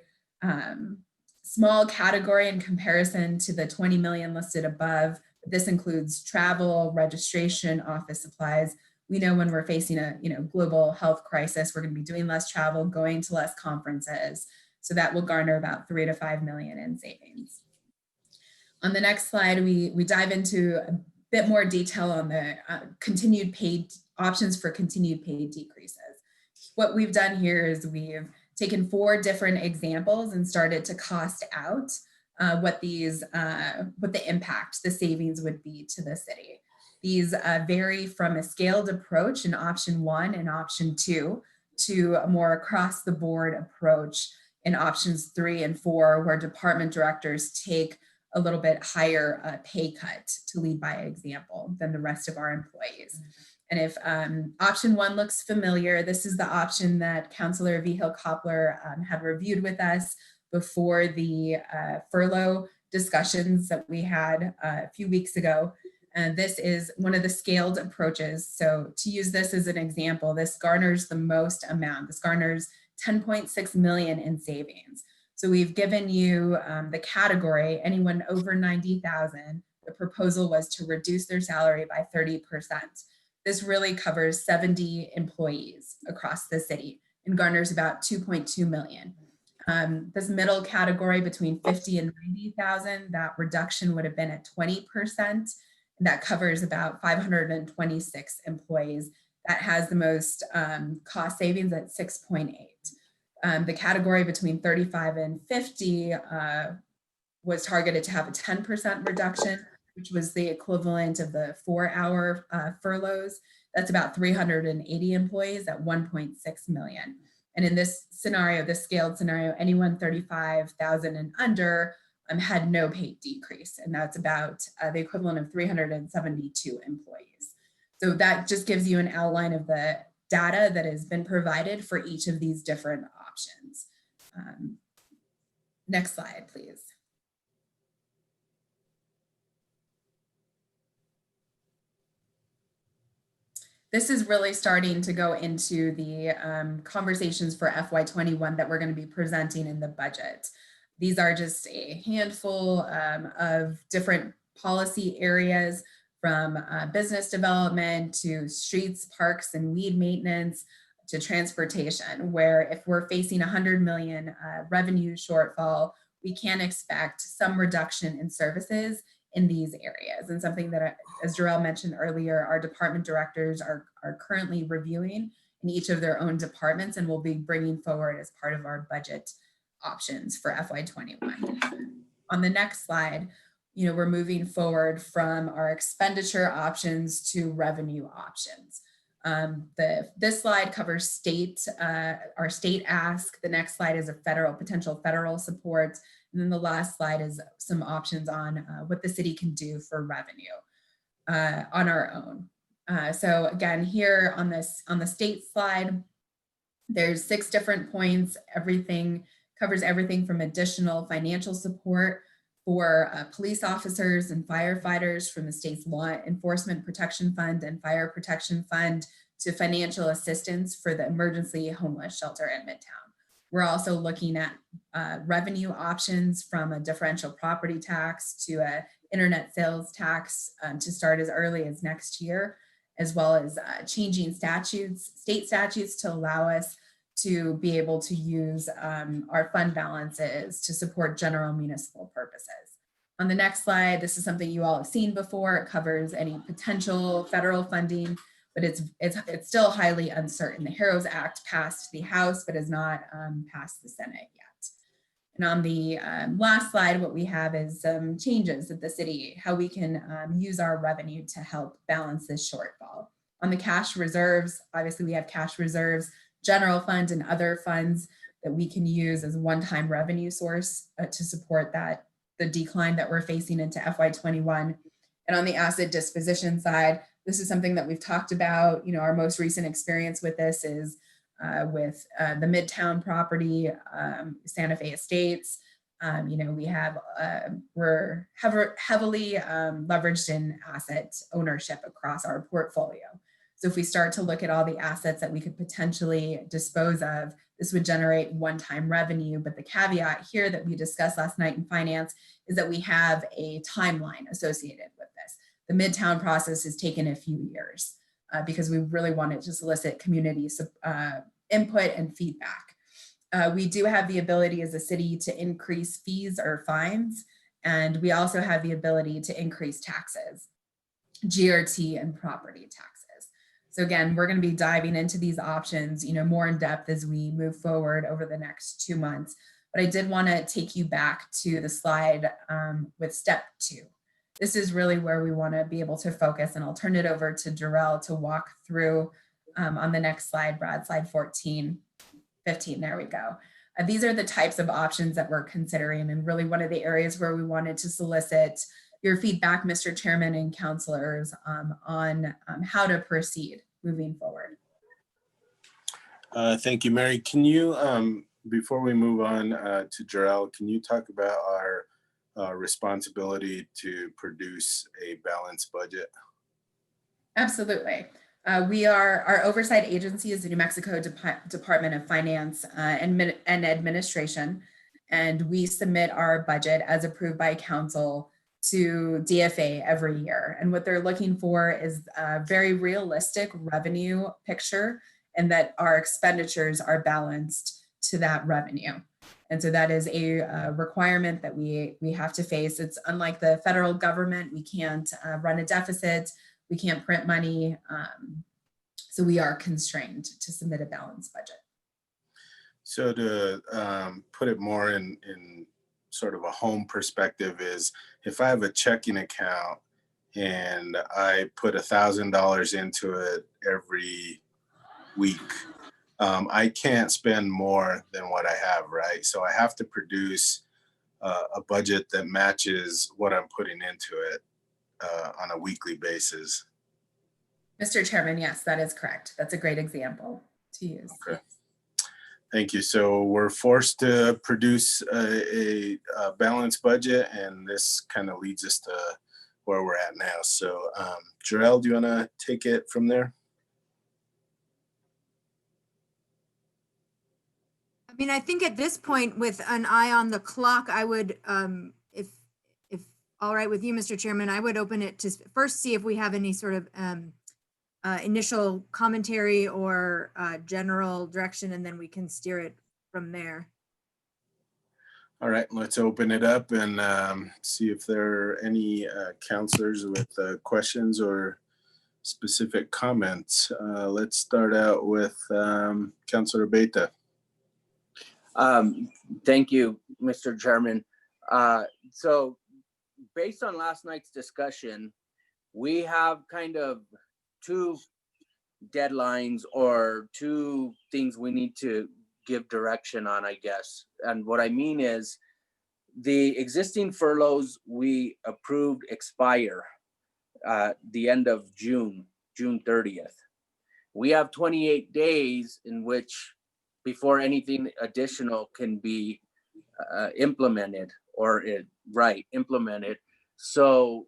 small category in comparison to the 20 million listed above. This includes travel, registration, office supplies. We know when we're facing a global health crisis, we're going to be doing less travel, going to less conferences. So that will garner about 3 to 5 million in savings. On the next slide, we dive into a bit more detail on the continued paid options for continued paid decreases. What we've done here is we've taken 4 different examples and started to cost out what the impact, the savings would be to the city. These vary from a scaled approach in option 1 and option 2 to a more across the board approach in options 3 and 4, where department directors take a little bit higher pay cut, to lead by example, than the rest of our employees. And if option 1 looks familiar, this is the option that Councillor Vigil-Koppler had reviewed with us before the furlough discussions that we had a few weeks ago. And this is one of the scaled approaches. So to use this as an example, this garners the most amount. This garners 10.6 million in savings. So we've given you the category, anyone over 90,000, the proposal was to reduce their salary by 30%. This really covers 70 employees across the city and garners about 2.2 million. This middle category between 50 and 90,000, that reduction would have been at 20%. And that covers about 526 employees. That has the most cost savings at 6.8. The category between 35 and 50 was targeted to have a 10% reduction, which was the equivalent of the 4-hour furloughs. That's about 380 employees at 1.6 million. And in this scenario, this scaled scenario, anyone 35,000 and under had no pay decrease. And that's about the equivalent of 372 employees. So that just gives you an outline of the data that has been provided for each of these different options. Next slide, please. This is really starting to go into the conversations for FY21 that we're going to be presenting in the budget. These are just a handful of different policy areas, from business development to streets, parks, and weed maintenance to transportation, where if we're facing 100 million revenue shortfall, we can expect some reduction in services in these areas. And something that, as Jarrell mentioned earlier, our department directors are currently reviewing in each of their own departments, and will be bringing forward as part of our budget options for FY21. On the next slide, we're moving forward from our expenditure options to revenue options. This slide covers our state ask. The next slide is a potential federal support. And then the last slide is some options on what the city can do for revenue on our own. So again, here on the state slide, there's 6 different points. Covers everything from additional financial support for police officers and firefighters from the state's Law Enforcement Protection Fund and Fire Protection Fund, to financial assistance for the emergency homeless shelter in Midtown. We're also looking at revenue options, from a differential property tax to a internet sales tax to start as early as next year, as well as changing state statutes to allow us to be able to use our fund balances to support general municipal purposes. On the next slide, this is something you all have seen before. It covers any potential federal funding, but it's still highly uncertain. The HEROES Act passed the House, but has not passed the Senate yet. And on the last slide, what we have is some changes at the city, how we can use our revenue to help balance this shortfall. On the cash reserves, obviously we have cash reserves, general fund, and other funds that we can use as a one-time revenue source to support the decline that we're facing into FY21. And on the asset disposition side, this is something that we've talked about. Our most recent experience with this is with the Midtown property, Santa Fe Estates. We have, we're heavily leveraged in asset ownership across our portfolio. So if we start to look at all the assets that we could potentially dispose of, this would generate one-time revenue. But the caveat here that we discussed last night in finance is that we have a timeline associated with this. The Midtown process has taken a few years because we really wanted to solicit community input and feedback. We do have the ability as a city to increase fees or fines, and we also have the ability to increase taxes, GRT and property taxes. So again, we're going to be diving into these options, more in depth as we move forward over the next 2 months. But I did want to take you back to the slide with step 2. This is really where we want to be able to focus, and I'll turn it over to Jarrell to walk through on the next slide, Brad, slide 15, there we go. These are the types of options that we're considering, and really one of the areas where we wanted to solicit your feedback, Mr. Chairman and councilors, on how to proceed moving forward. Thank you, Mary. Can you, before we move on to Jarrell, can you talk about our responsibility to produce a balanced budget? Absolutely. Our oversight agency is the New Mexico Department of Finance and Administration, and we submit our budget as approved by council to DFA every year. And what they're looking for is a very realistic revenue picture, and that our expenditures are balanced to that revenue. And so that is a requirement that we have to face. It's unlike the federal government. We can't run a deficit. We can't print money. So we are constrained to submit a balanced budget. So to put it more in sort of a home perspective is, if I have a checking account and I put $1,000 into it every week, I can't spend more than what I have, right? So I have to produce a budget that matches what I'm putting into it on a weekly basis. Mr. Chairman, yes, that is correct. That's a great example to use. Okay. Thank you. So we're forced to produce a balanced budget, and this kind of leads us to where we're at now. So Jarrell, do you want to take it from there? I mean, I think at this point, with an eye on the clock, I would, if all right with you, Mr. Chairman, I would open it to first see if we have any sort of initial commentary or general direction, and then we can steer it from there. All right, let's open it up and see if there are any counselors with questions or specific comments. Let's start out with Councilor Beta. Thank you, Mr. Chairman. So based on last night's discussion, we have kind of two deadlines or two things we need to give direction on, I guess. And what I mean is, the existing furloughs we approved expire the end of June 30th. We have 28 days in which before anything additional can be implemented or implemented. So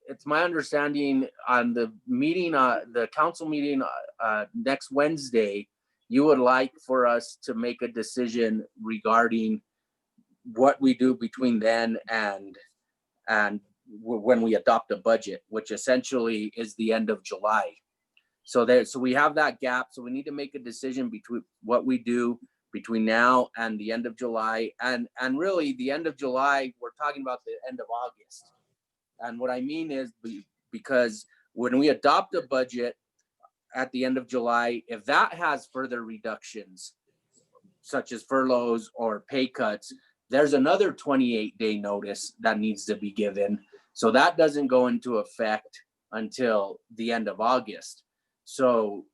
it's my understanding on the meeting, the council meeting next Wednesday, you would like for us to make a decision regarding what we do between then and when we adopt a budget, which essentially is the end of July. So we have that gap. So we need to make a decision between what we do between now and the end of July. And really the end of July, we're talking about the end of August. And what I mean is, because when we adopt a budget at the end of July, if that has further reductions, such as furloughs or pay cuts, there's another 28-day notice that needs to be given. So that doesn't go into effect until the end of August. So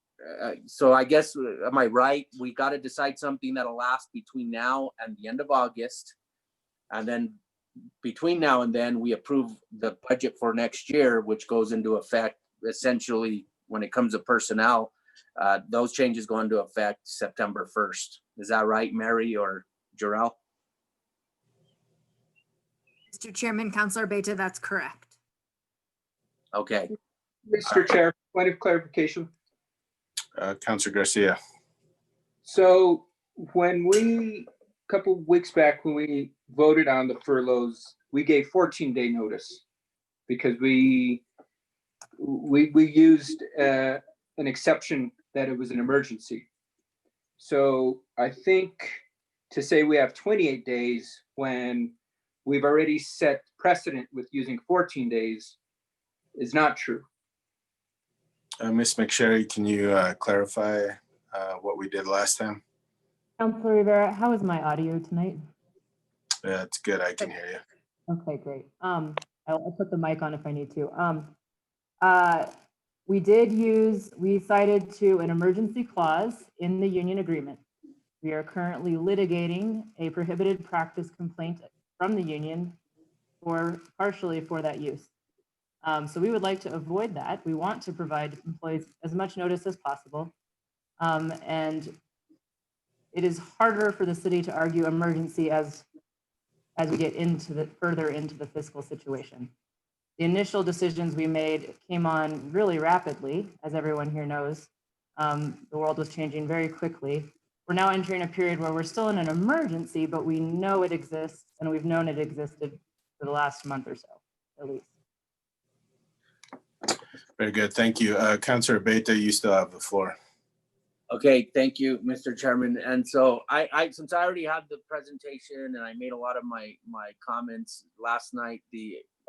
I guess, am I right? We got to decide something that'll last between now and the end of August. And then between now and then, we approve the budget for next year, which goes into effect essentially when it comes to personnel. Those changes go into effect September 1st. Is that right, Mary or Jarrell? Mr. Chairman, Counselor Beta, that's correct. Okay. Mr. Chair, point of clarification. Counselor Garcia. So when a couple weeks back, when we voted on the furloughs, we gave 14-day notice because we used an exception that it was an emergency. So I think to say we have 28 days when we've already set precedent with using 14 days is not true. Ms. McSherry, can you clarify what we did last time? Councilor Rivera, how is my audio tonight? Yeah, it's good. I can hear you. Okay, great. I'll put the mic on if I need to. We cited to an emergency clause in the union agreement. We are currently litigating a prohibited practice complaint from the union partially for that use. So we would like to avoid that. We want to provide employees as much notice as possible. And it is harder for the city to argue emergency as we get further into the fiscal situation. The initial decisions we made came on really rapidly, as everyone here knows. The world was changing very quickly. We're now entering a period where we're still in an emergency, but we know it exists, and we've known it existed for the last month or so, at least. Very good. Thank you. Counselor Beta, you still have the floor. Okay, thank you, Mr. Chairman. And so since I already had the presentation and I made a lot of my comments last night,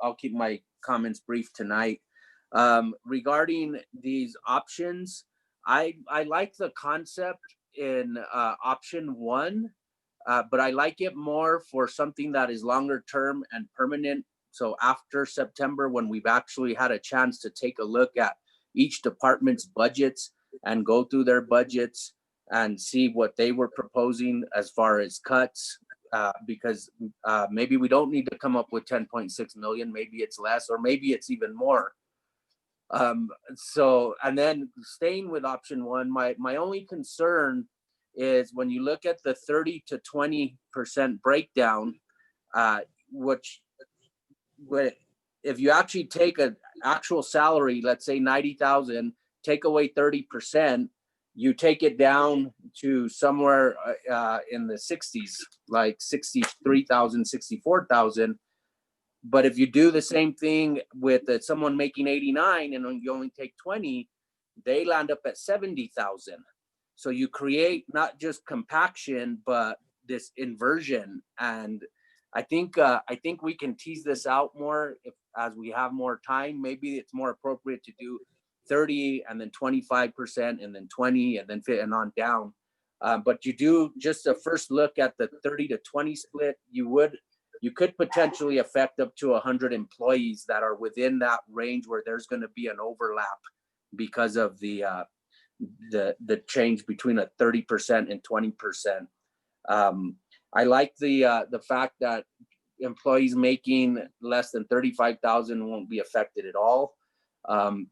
I'll keep my comments brief tonight. Regarding these options, I like the concept in option 1, but I like it more for something that is longer term and permanent. So after September, when we've actually had a chance to take a look at each department's budgets and go through their budgets and see what they were proposing as far as cuts, because maybe we don't need to come up with 10.6 million, maybe it's less, or maybe it's even more. And then staying with option 1, my only concern is when you look at the 30 to 20% breakdown, if you actually take an actual salary, let's say 90,000, take away 30%, you take it down to somewhere in the 60s, like 63,000, 64,000. But if you do the same thing with someone making 89 and you only take 20, they land up at 70,000. So you create not just compaction, but this inversion. And I think we can tease this out more as we have more time. Maybe it's more appropriate to do 30 and then 25% and then 20 and then and on down. But you do just a first look at the 30 to 20 split, you could potentially affect up to 100 employees that are within that range where there's going to be an overlap because of the change between a 30% and 20%. I like the fact that employees making less than 35,000 won't be affected at all.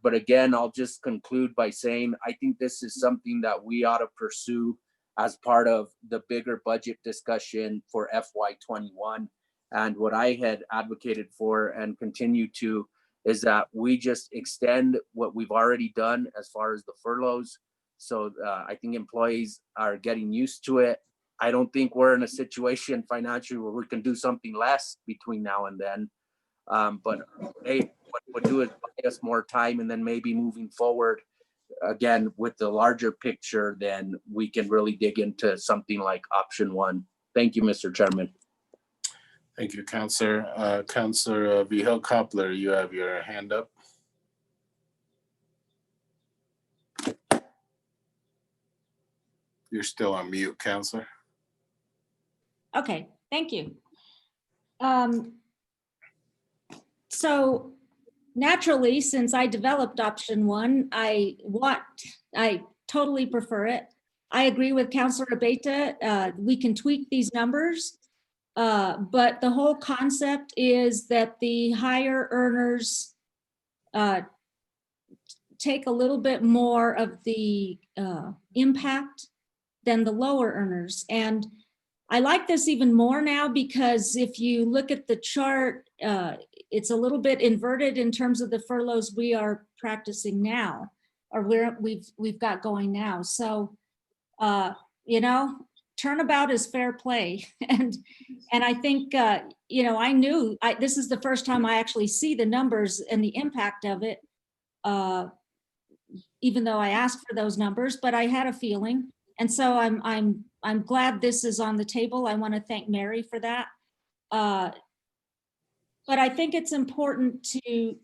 But again, I'll just conclude by saying I think this is something that we ought to pursue as part of the bigger budget discussion for FY21. And what I had advocated for and continue to is that we just extend what we've already done as far as the furloughs. So I think employees are getting used to it. I don't think we're in a situation financially where we can do something less between now and then. But hey, what we'll do is buy us more time, and then maybe moving forward, again, with the larger picture, then we can really dig into something like option 1. Thank you, Mr. Chairman. Thank you, Counselor. Counselor Vihel-Coppler, you have your hand up. You're still on mute, Counselor. Okay, thank you. So naturally, since I developed option 1, I totally prefer it. I agree with Councilor Abeta. We can tweak these numbers, but the whole concept is that the higher earners take a little bit more of the impact than the lower earners. And I like this even more now because if you look at the chart, it's a little bit inverted in terms of the furloughs we are practicing now, or we've got going now. So, you know, turnabout is fair play, and I think you know, this is the first time I actually see the numbers and the impact of it. Even though I asked for those numbers, but I had a feeling. And so I'm glad this is on the table. I want to thank Mary for that. But I think it's important to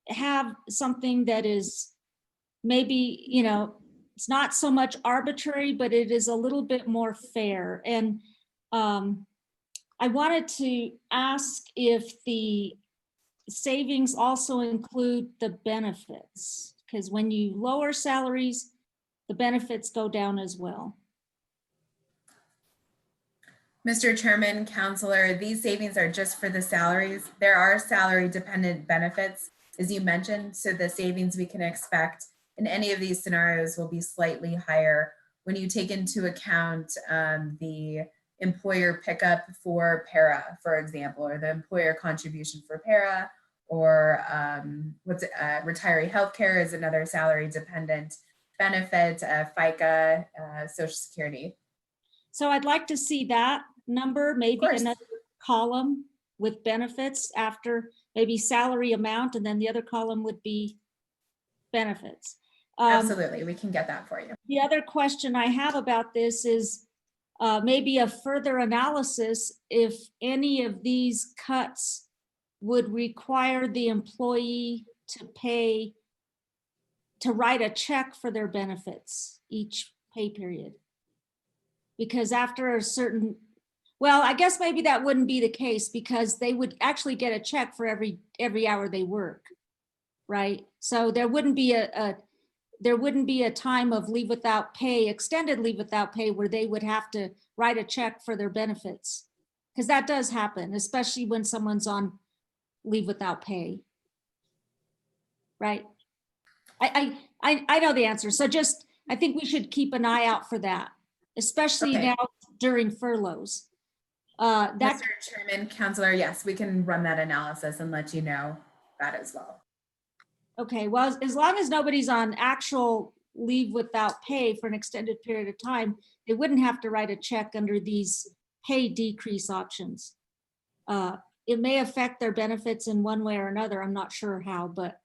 have something that is maybe, you know, it's not so much arbitrary, but it is a little bit more fair. And I wanted to ask if the savings also include the benefits, because when you lower salaries, the benefits go down as well. Mr. Chairman, Counselor, these savings are just for the salaries. There are salary dependent benefits, as you mentioned, so the savings we can expect in any of these scenarios will be slightly higher when you take into account the employer pickup for para, for example, or the employer contribution for para, or retiree healthcare is another salary dependent benefit, FICA, Social Security. So I'd like to see that number, maybe another column with benefits after maybe salary amount, and then the other column would be benefits. Absolutely, we can get that for you. The other question I have about this is maybe a further analysis if any of these cuts would require the employee to write a check for their benefits each pay period. Because after a certain, well, I guess maybe that wouldn't be the case because they would actually get a check for every hour they work, right? So there wouldn't be a time of leave without pay, extended leave without pay, where they would have to write a check for their benefits, because that does happen, especially when someone's on leave without pay, right? I know the answer. So just, I think we should keep an eye out for that, especially now during furloughs. Mr. Chairman, Counselor, yes, we can run that analysis and let you know that as well. Okay, well, as long as nobody's on actual leave without pay for an extended period of time, they wouldn't have to write a check under these pay decrease options. It may affect their benefits in one way or another. I'm not sure how, but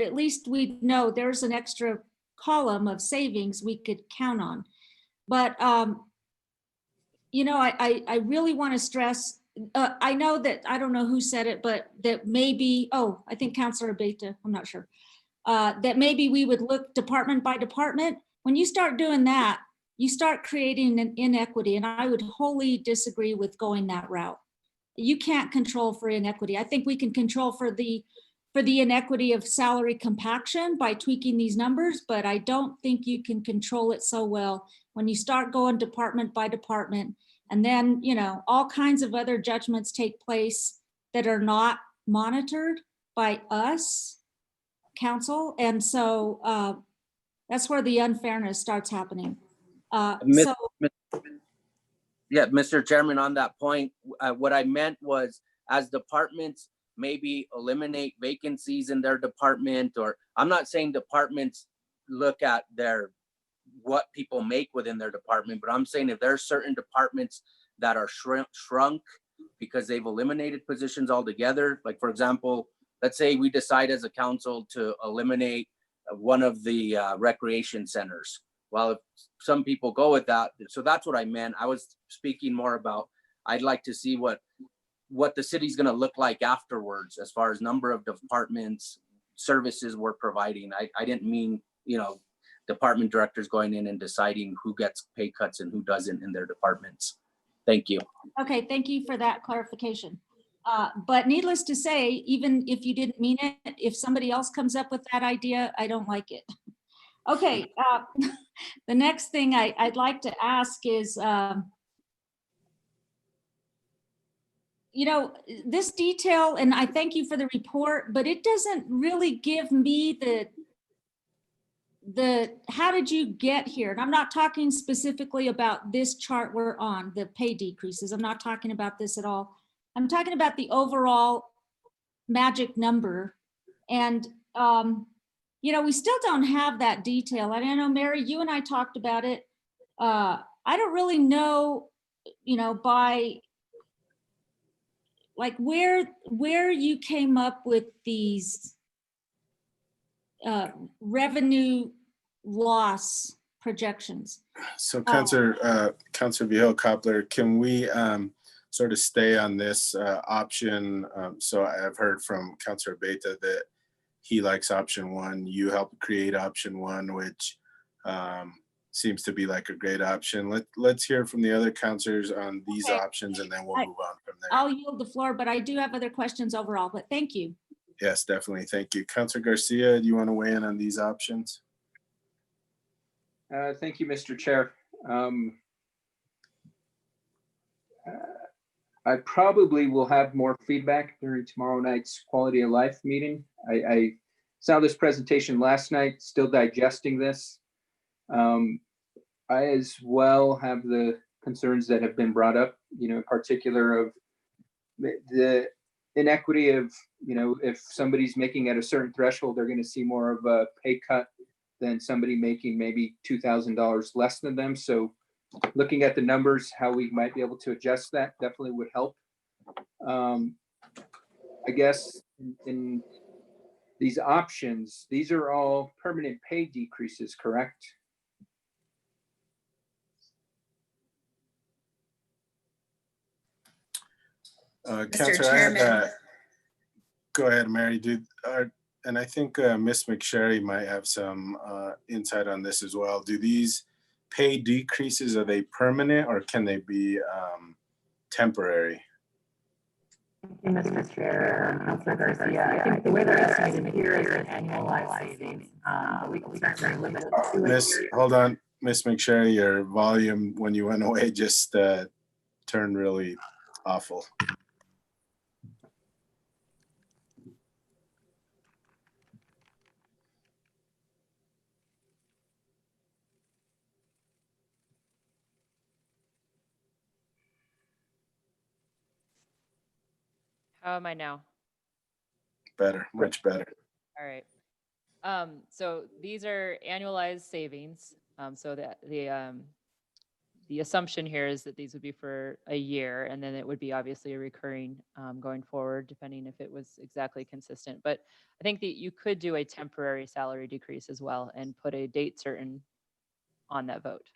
at least we know there's an extra column of savings we could count on. But you know, I really want to stress, I know that, I don't know who said it, but that maybe, oh, I think Councilor Abeyta, I'm not sure, that maybe we would look department by department. When you start doing that, you start creating an inequity, and I would wholly disagree with going that route. You can't control for inequity. I think we can control for the inequity of salary compaction by tweaking these numbers, but I don't think you can control it so well when you start going department by department, and then, you know, all kinds of other judgments take place that are not monitored by us, council. And so that's where the unfairness starts happening. Yeah, Mr. Chairman, on that point, what I meant was, as departments maybe eliminate vacancies in their department, or I'm not saying departments look at what people make within their department, but I'm saying if there's certain departments that are shrunk because they've eliminated positions altogether, like for example, let's say we decide as a council to eliminate one of the recreation centers. Well, if some people go with that, so that's what I meant. I was speaking more about, I'd like to see what the city's going to look like afterwards, as far as number of departments, services we're providing. I didn't mean, you know, department directors going in and deciding who gets pay cuts and who doesn't in their departments. Thank you. Okay, thank you for that clarification. But needless to say, even if you didn't mean it, if somebody else comes up with that idea, I don't like it. Okay, the next thing I'd like to ask is, you know, this detail, and I thank you for the report, but it doesn't really give me how did you get here? And I'm not talking specifically about this chart we're on, the pay decreases. I'm not talking about this at all. I'm talking about the overall magic number. And, you know, we still don't have that detail. And I know, Mary, you and I talked about it. I don't really know, you know, by like where you came up with these revenue loss projections. So Councillor Vihel-Coppler, can we sort of stay on this option? So I've heard from Councillor Beta that he likes option one. You helped create option one, which seems to be like a great option. Let's hear from the other councillors on these options, and then we'll move on from there. I'll yield the floor, but I do have other questions overall, but thank you. Yes, definitely. Thank you. Councillor Garcia, do you want to weigh in on these options? Thank you, Mr. Chair. I probably will have more feedback during tomorrow night's quality of life meeting. I saw this presentation last night, still digesting this. I as well have the concerns that have been brought up, you know, in particular of the inequity of, you know, if somebody's making at a certain threshold, they're going to see more of a pay cut than somebody making maybe $2,000 less than them. So looking at the numbers, how we might be able to adjust that definitely would help. I guess in these options, these are all permanent pay decreases, correct? Councillor, Chairman. go ahead, Mary. And I think Ms. McSherry might have some insight on this as well. Do these pay decreases, are they permanent or can they be temporary? Thank you, Mr. Chair. Councilor Garcia, I think the way they're estimated here is an annualized savings. We can certainly limit it to it. Hold on, Ms. McSherry, your volume when you went away just turned really awful. How am I now? Better, much better. All right. So these are annualized savings. So that the assumption here is that these would be for a year, and then it would be obviously a recurring going forward, depending if it was exactly consistent. But I think that you could do a temporary salary decrease as well and put a date certain on that vote.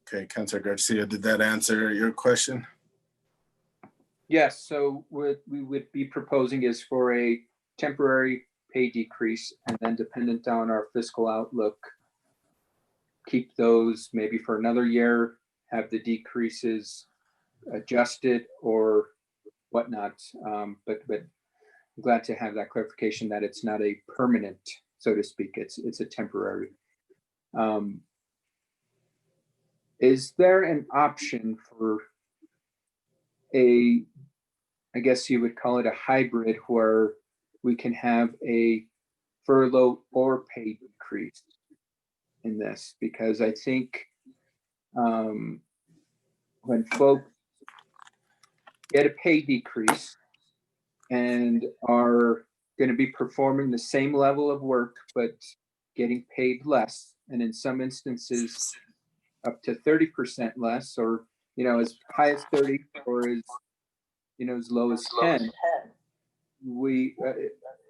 Okay, Councilor Garcia, did that answer your question? Yes, so what we would be proposing is for a temporary pay decrease, and then dependent on our fiscal outlook, keep those maybe for another year, have the decreases adjusted or whatnot. But I'm glad to have that clarification that it's not a permanent, so to speak, it's a temporary. Is there an option for I guess you would call it a hybrid, where we can have a furlough or pay decrease in this? Because I think when folks get a pay decrease and are going to be performing the same level of work, but getting paid less, and in some instances up to 30% less, or, you know, as high as 30, or as, you know, as low as 10,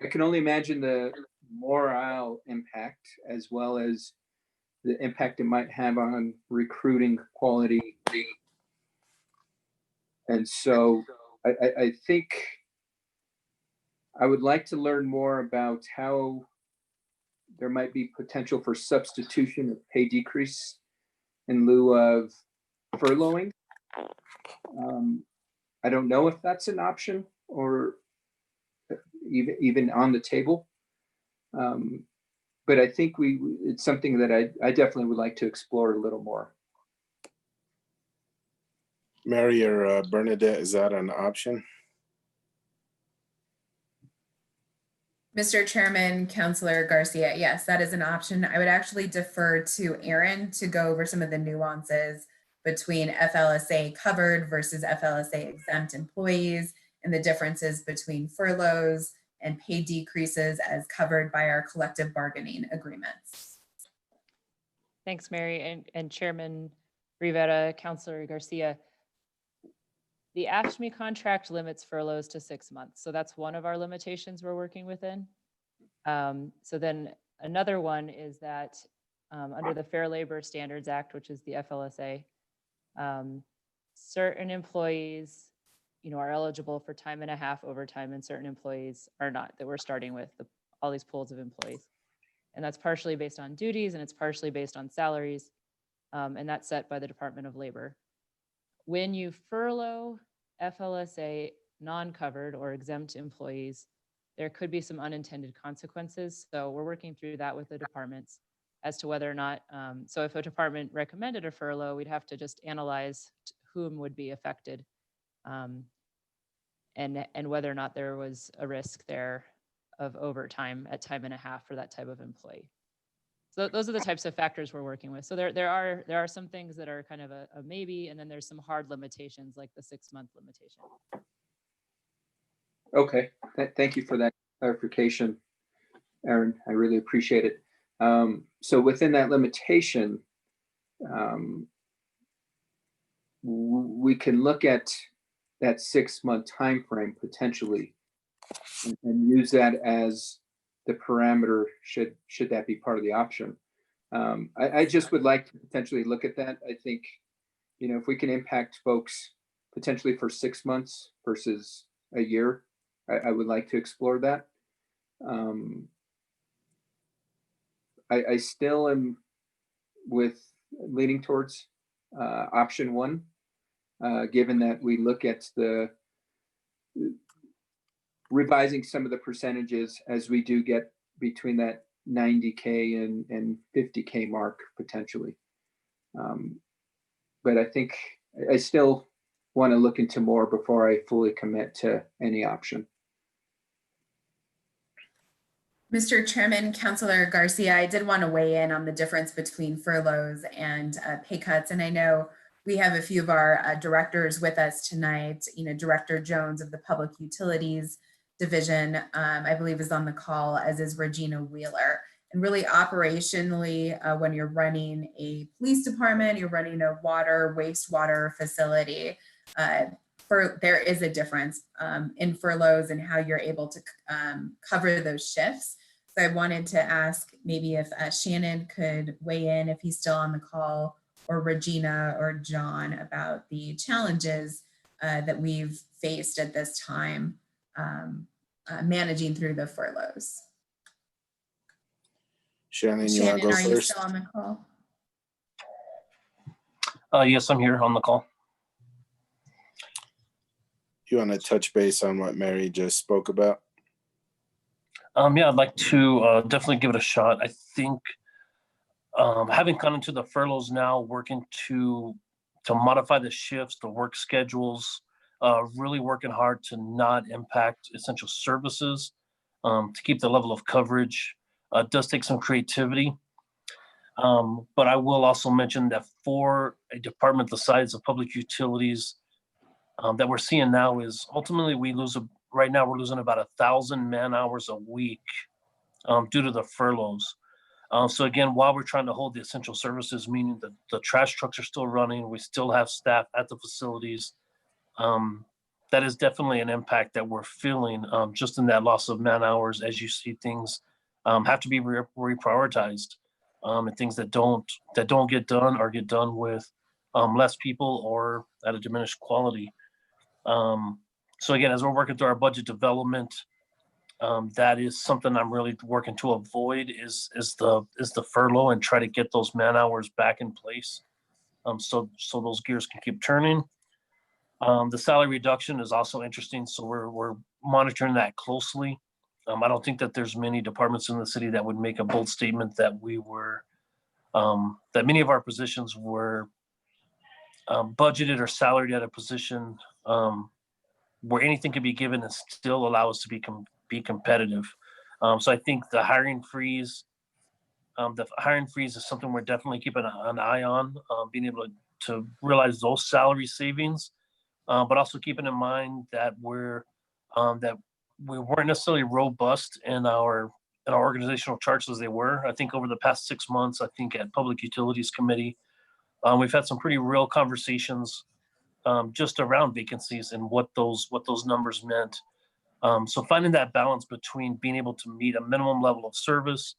I can only imagine the morale impact, as well as the impact it might have on recruiting quality. And so I think I would like to learn more about how there might be potential for substitution of pay decrease in lieu of furloughing. I don't know if that's an option or even on the table. But I think it's something that I definitely would like to explore a little more. Mary or Bernadette, is that an option? Mr. Chairman, Councilor Garcia, yes, that is an option. I would actually defer to Aaron to go over some of the nuances between FLSA covered versus FLSA exempt employees and the differences between furloughs and pay decreases as covered by our collective bargaining agreements. Thanks, Mary and Chairman Rivera, Councilor Garcia. The AFSCME contract limits furloughs to 6 months. So that's one of our limitations we're working within. So then another one is that under the Fair Labor Standards Act, which is the FLSA, certain employees, are eligible for time and a half overtime, and certain employees are not, that we're starting with all these pools of employees. And that's partially based on duties and it's partially based on salaries. And that's set by the Department of Labor. When you furlough FLSA non-covered or exempt employees, there could be some unintended consequences. So we're working through that with the departments as to whether or not, so if a department recommended a furlough, we'd have to just analyze whom would be affected and whether or not there was a risk there of overtime at time and a half for that type of employee. So those are the types of factors we're working with. So there are some things that are kind of a maybe, and then there's some hard limitations like the 6-month limitation. Okay, thank you for that clarification, Aaron. I really appreciate it. So within that limitation, we can look at that 6-month time frame potentially and use that as the parameter should that be part of the option. I just would like to potentially look at that. I think, if we can impact folks potentially for 6 months versus a year, I would like to explore that. I still am leaning towards option 1, given that we look at the revising some of the percentages as we do get between that 90K and 50K mark potentially. But I think I still want to look into more before I fully commit to any option. Mr. Chairman, Councilor Garcia, I did want to weigh in on the difference between furloughs and pay cuts. And I know we have a few of our directors with us tonight. Director Jones of the Public Utilities Division, I believe, is on the call, as is Regina Wheeler. And really operationally, when you're running a police department, you're running a wastewater facility, there is a difference in furloughs and how you're able to cover those shifts. So I wanted to ask maybe if Shannon could weigh in, if he's still on the call, or Regina or John, about the challenges that we've faced at this time managing through the furloughs. Shannon, you want to go are you first? still on the call? Yes, I'm here on the call. You want to touch base on what Mary just spoke about? Yeah, I'd like to definitely give it a shot. I think having gone into the furloughs now, working to modify the shifts, the work schedules, really working hard to not impact essential services, to keep the level of coverage. Does take some creativity. But I will also mention that for a department the size of public utilities, that we're seeing now is ultimately right now we're losing about 1,000 man hours a week due to the furloughs. So again, while we're trying to hold the essential services, meaning that the trash trucks are still running, we still have staff at the facilities, that is definitely an impact that we're feeling just in that loss of man hours as you see things have to be reprioritized, and things that don't get done or get done with less people or at a diminished quality. So again, as we're working through our budget development, that is something I'm really working to avoid is the furlough, and try to get those man hours back in place, so those gears can keep turning. The salary reduction is also interesting, so we're monitoring that closely. I don't think that there's many departments in the city that would make a bold statement that that many of our positions were budgeted or salaried at a position where anything can be given and still allow us to be competitive. So I think the hiring freeze is something we're definitely keeping an eye on, being able to realize those salary savings, but also keeping in mind that that we weren't necessarily robust in our organizational charts as they were. I think over the past 6 months, I think at Public Utilities Committee, we've had some pretty real conversations just around vacancies and what those numbers meant. So finding that balance between being able to meet a minimum level of service,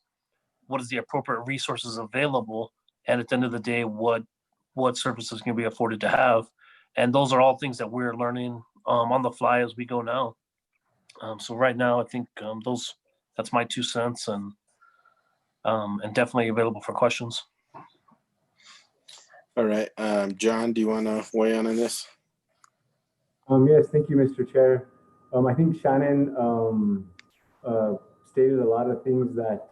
what is the appropriate resources available, and at the end of the day, what services can be afforded to have. And those are all things that we're learning on the fly as we go now. So right now, I think that's my 2 cents, and definitely available for questions. All right, John, do you want to weigh in on this? Yes, thank you, Mr. Chair. I think Shannon stated a lot of things that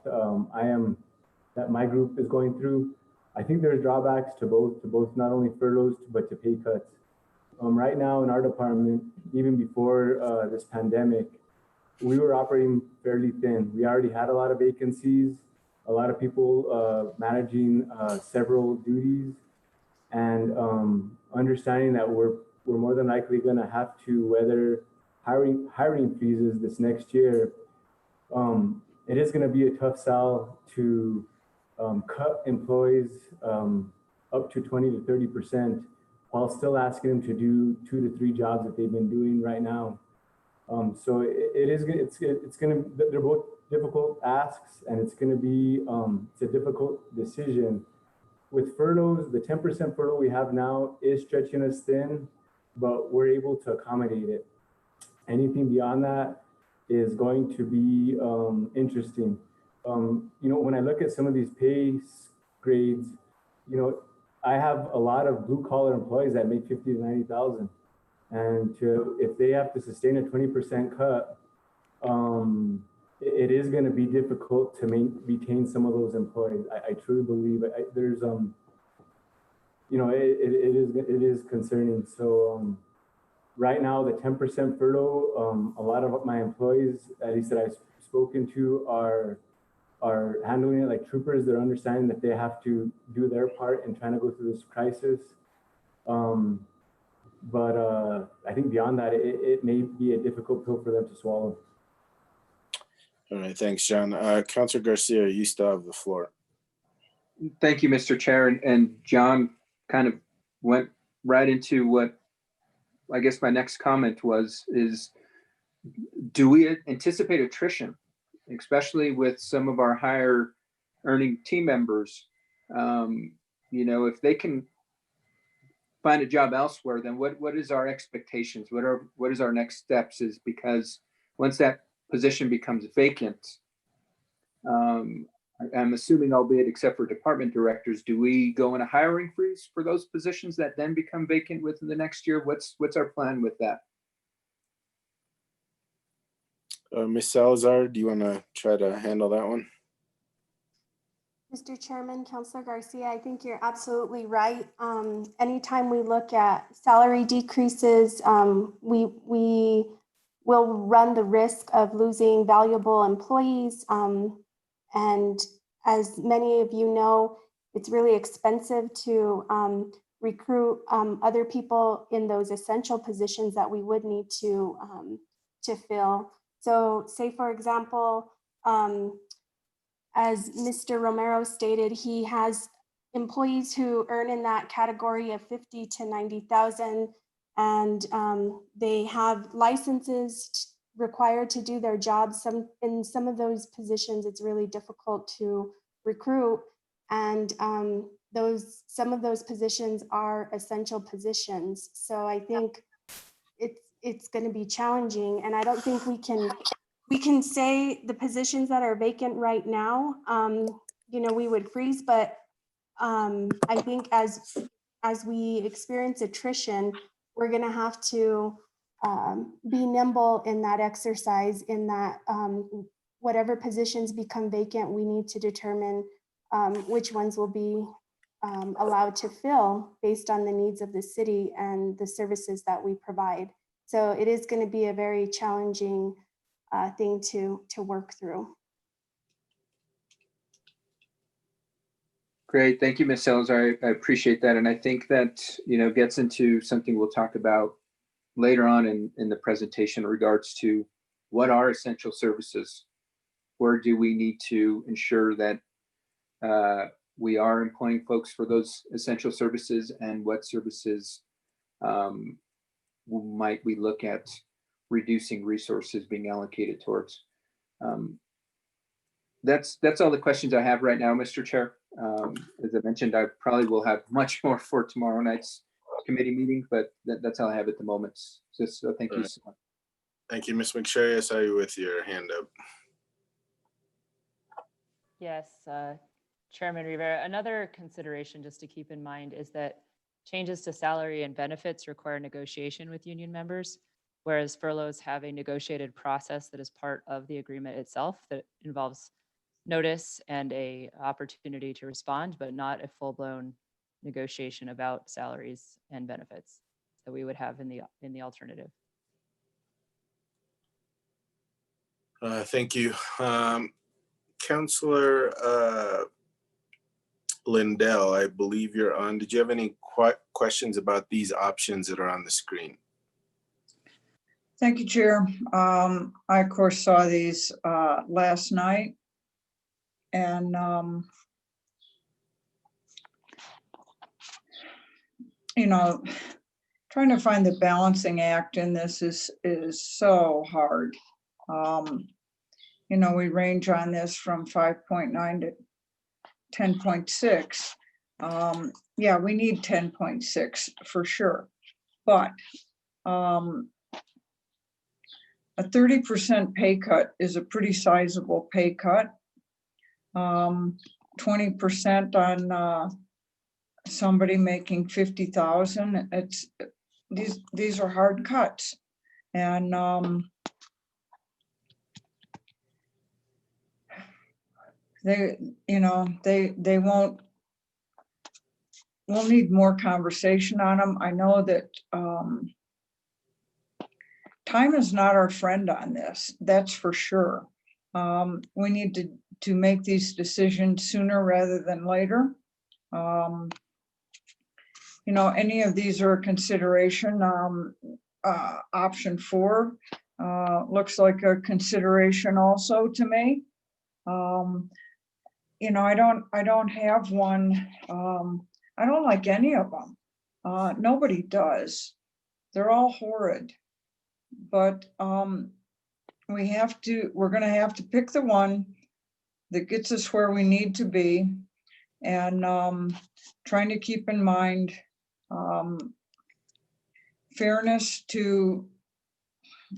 that my group is going through. I think there's drawbacks to both not only furloughs but to pay cuts. Right now in our department, even before this pandemic, we were operating fairly thin. We already had a lot of vacancies, a lot of people managing several duties, and understanding that we're more than likely going to have to weather hiring freezes this next year. It is going to be a tough sell to cut employees up to 20 to 30% while still asking them to do 2 to 3 jobs that they've been doing right now. So it's going to, they're both difficult asks, and it's going to be, it's a difficult decision. With furloughs, the 10% furlough we have now is stretching us thin, but we're able to accommodate it. Anything beyond that is going to be interesting. You know, when I look at some of these pay grades, you know, I have a lot of blue collar employees that make 50 to 90,000. And if they have to sustain a 20% cut, it is going to be difficult to retain some of those employees. I truly believe there's, you know, it is concerning. So right now, the 10% furlough, a lot of my employees, at least that I've spoken to, are handling it like troopers. They're understanding that they have to do their part in trying to go through this crisis. But I think beyond that, it may be a difficult pill for them to swallow. All right, thanks, John. Councilor Garcia, you still have the floor. Thank you, Mr. Chair. And John kind of went right into what I guess my next comment is do we anticipate attrition, especially with some of our higher earning team members? You know, if they can find a job elsewhere, then what is our expectations? What is our next steps? Is because once that position becomes vacant, I'm assuming, albeit except for department directors, do we go in a hiring freeze for those positions that then become vacant within the next year? What's our plan with that? Ms. Salazar, do you want to try to handle that one? Mr. Chairman, Councilor Garcia, I think you're absolutely right. Anytime we look at salary decreases, we will run the risk of losing valuable employees. And as many of you know, it's really expensive to recruit other people in those essential positions that we would need to fill. So say, for example, as Mr. Romero stated, he has employees who earn in that category of 50 to 90,000, and they have licenses required to do their jobs. In some of those positions, it's really difficult to recruit, and some of those positions are essential positions. So I think it's going to be challenging, and I don't think we can say the positions that are vacant right now, you know, we would freeze, but I think as we experience attrition, we're going to have to be nimble in that exercise, in that whatever positions become vacant, we need to determine which ones will be allowed to fill based on the needs of the city and the services that we provide. So it is going to be a very challenging thing to work through. Great. Thank you, Ms. Salazar. I appreciate that. And I think that, gets into something we'll talk about later on in the presentation in regards to what are essential services? Where do we need to ensure that we are employing folks for those essential services, and what services might we look at reducing resources being allocated towards? That's all the questions I have right now, Mr. Chair. As I mentioned, I probably will have much more for tomorrow night's committee meeting, but that's all I have at the moment. So thank you so much. Thank you, Ms. McSherry. I saw you with your hand up. Yes, Chairman Rivera, another consideration just to keep in mind is that changes to salary and benefits require negotiation with union members, whereas furloughs have a negotiated process that is part of the agreement itself that involves notice and a opportunity to respond, but not a full-blown negotiation about salaries and benefits that we would have in the alternative. Thank you. Councillor Lindell, I believe you're on. Did you have any questions about these options that are on the screen? Thank you, Chair. I, of course, saw these last night. And, trying to find the balancing act in this is so hard. We range on this from 5.9 to 10.6. Yeah, we need 10.6 for sure. But a 30% pay cut is a pretty sizable pay cut. 20% on somebody making 50,000. It's these are hard cuts, and they won't. We'll need more conversation on them. I know that time is not our friend on this. That's for sure. We need to make these decisions sooner rather than later. Any of these are a consideration. Option 4 looks like a consideration also to me. I don't have one. I don't like any of them. Nobody does. They're all horrid. But we're going to have to pick the one that gets us where we need to be, and trying to keep in mind fairness to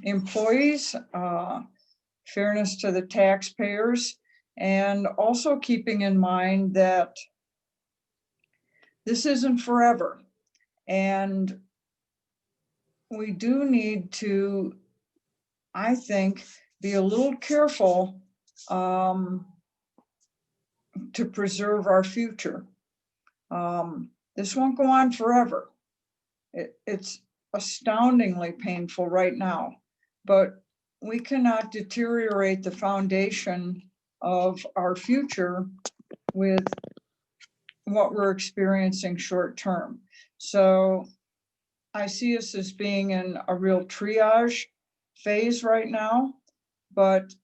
employees, fairness to the taxpayers, and also keeping in mind that this isn't forever. And we do need to, I think, be a little careful to preserve our future. This won't go on forever. It's astoundingly painful right now, but we cannot deteriorate the foundation of our future with what we're experiencing short term. So I see us as being in a real triage phase right now, but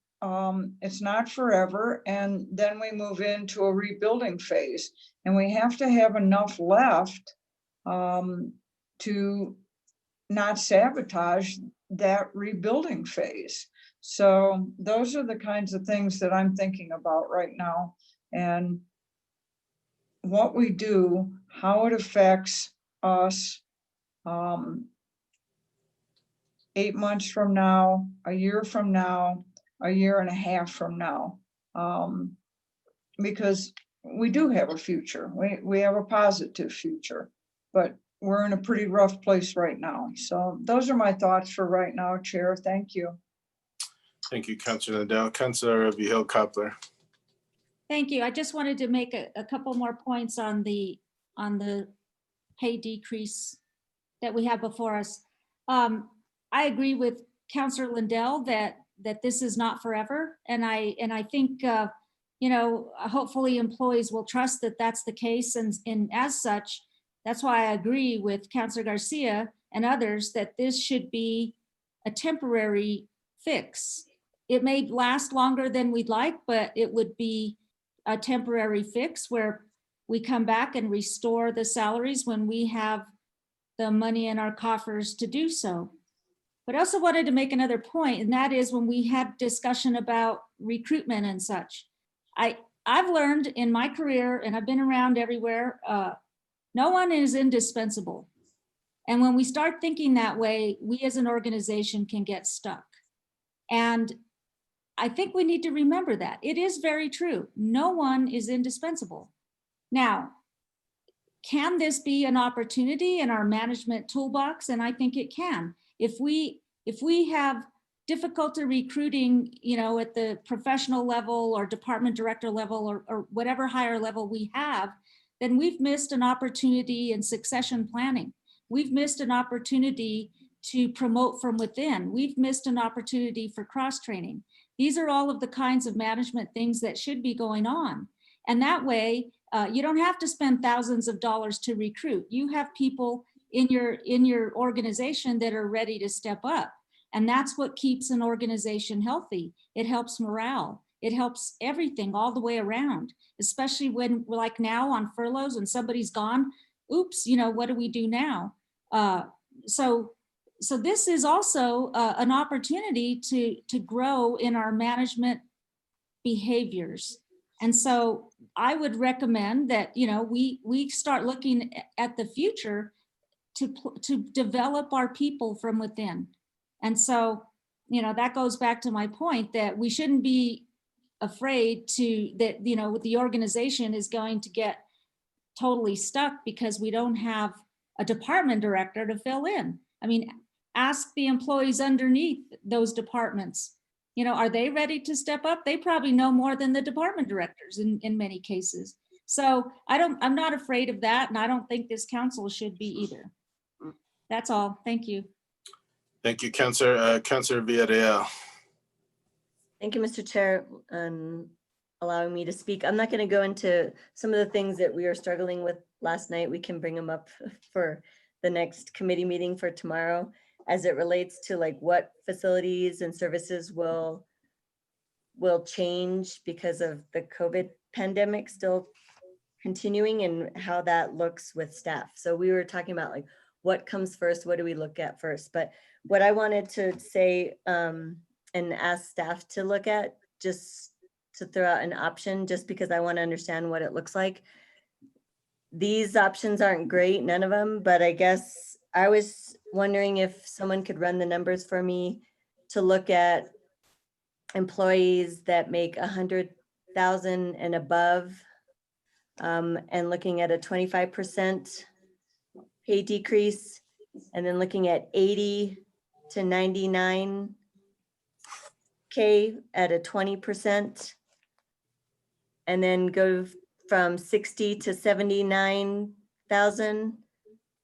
it's not forever. And then we move into a rebuilding phase, and we have to have enough left to not sabotage that rebuilding phase. So those are the kinds of things that I'm thinking about right now, and what we do, how it affects us 8 months from now, a year from now, a year and a half from now, because we do have a future. We have a positive future, but we're in a pretty rough place right now. So those are my thoughts for right now, Chair. Thank you. Thank you, Councillor Liddell. Councillor Vihil-Coppler. Thank you. I just wanted to make a couple more points on the pay decrease that we have before us. I agree with Councillor Lindell that this is not forever, and I think hopefully employees will trust that that's the case. And as such, that's why I agree with Councilor Garcia and others that this should be a temporary fix. It may last longer than we'd like, but it would be a temporary fix where we come back and restore the salaries when we have the money in our coffers to do so. But I also wanted to make another point, and that is when we had discussion about recruitment and such. I've learned in my career, and I've been around everywhere, no one is indispensable. And when we start thinking that way, we as an organization can get stuck. And I think we need to remember that. It is very true. No one is indispensable. Now, can this be an opportunity in our management toolbox? And I think it can. If we have difficulty recruiting, at the professional level or department director level or whatever higher level we have, then we've missed an opportunity in succession planning. We've missed an opportunity to promote from within. We've missed an opportunity for cross-training. These are all of the kinds of management things that should be going on. And that way, you don't have to spend thousands of dollars to recruit. You have people in your organization that are ready to step up. And that's what keeps an organization healthy. It helps morale. It helps everything all the way around, especially when we're like now on furloughs and somebody's gone. Oops, what do we do now? So this is also an opportunity to grow in our management behaviors. And so I would recommend that, we start looking at the future to develop our people from within. And so, that goes back to my point that we shouldn't be afraid that the organization is going to get totally stuck because we don't have a department director to fill in. I mean, ask the employees underneath those departments. Are they ready to step up? They probably know more than the department directors in many cases. So I'm not afraid of that. And I don't think this council should be either. That's all. Thank you. Thank you, Councilor Villarreal. Thank you, Mr. Chair, allowing me to speak. I'm not going to go into some of the things that we are struggling with last night. We can bring them up for the next committee meeting for tomorrow as it relates to what facilities and services will change because of the COVID pandemic still continuing and how that looks with staff. So we were talking about what comes first, what do we look at first? But what I wanted to say and ask staff to look at, just to throw out an option, just because I want to understand what it looks like. These options aren't great, none of them, but I guess I was wondering if someone could run the numbers for me to look at employees that make 100,000 and above, and looking at a 25% pay decrease, and then looking at 80 to 99K at a 20%, and then go from 60 to 79,000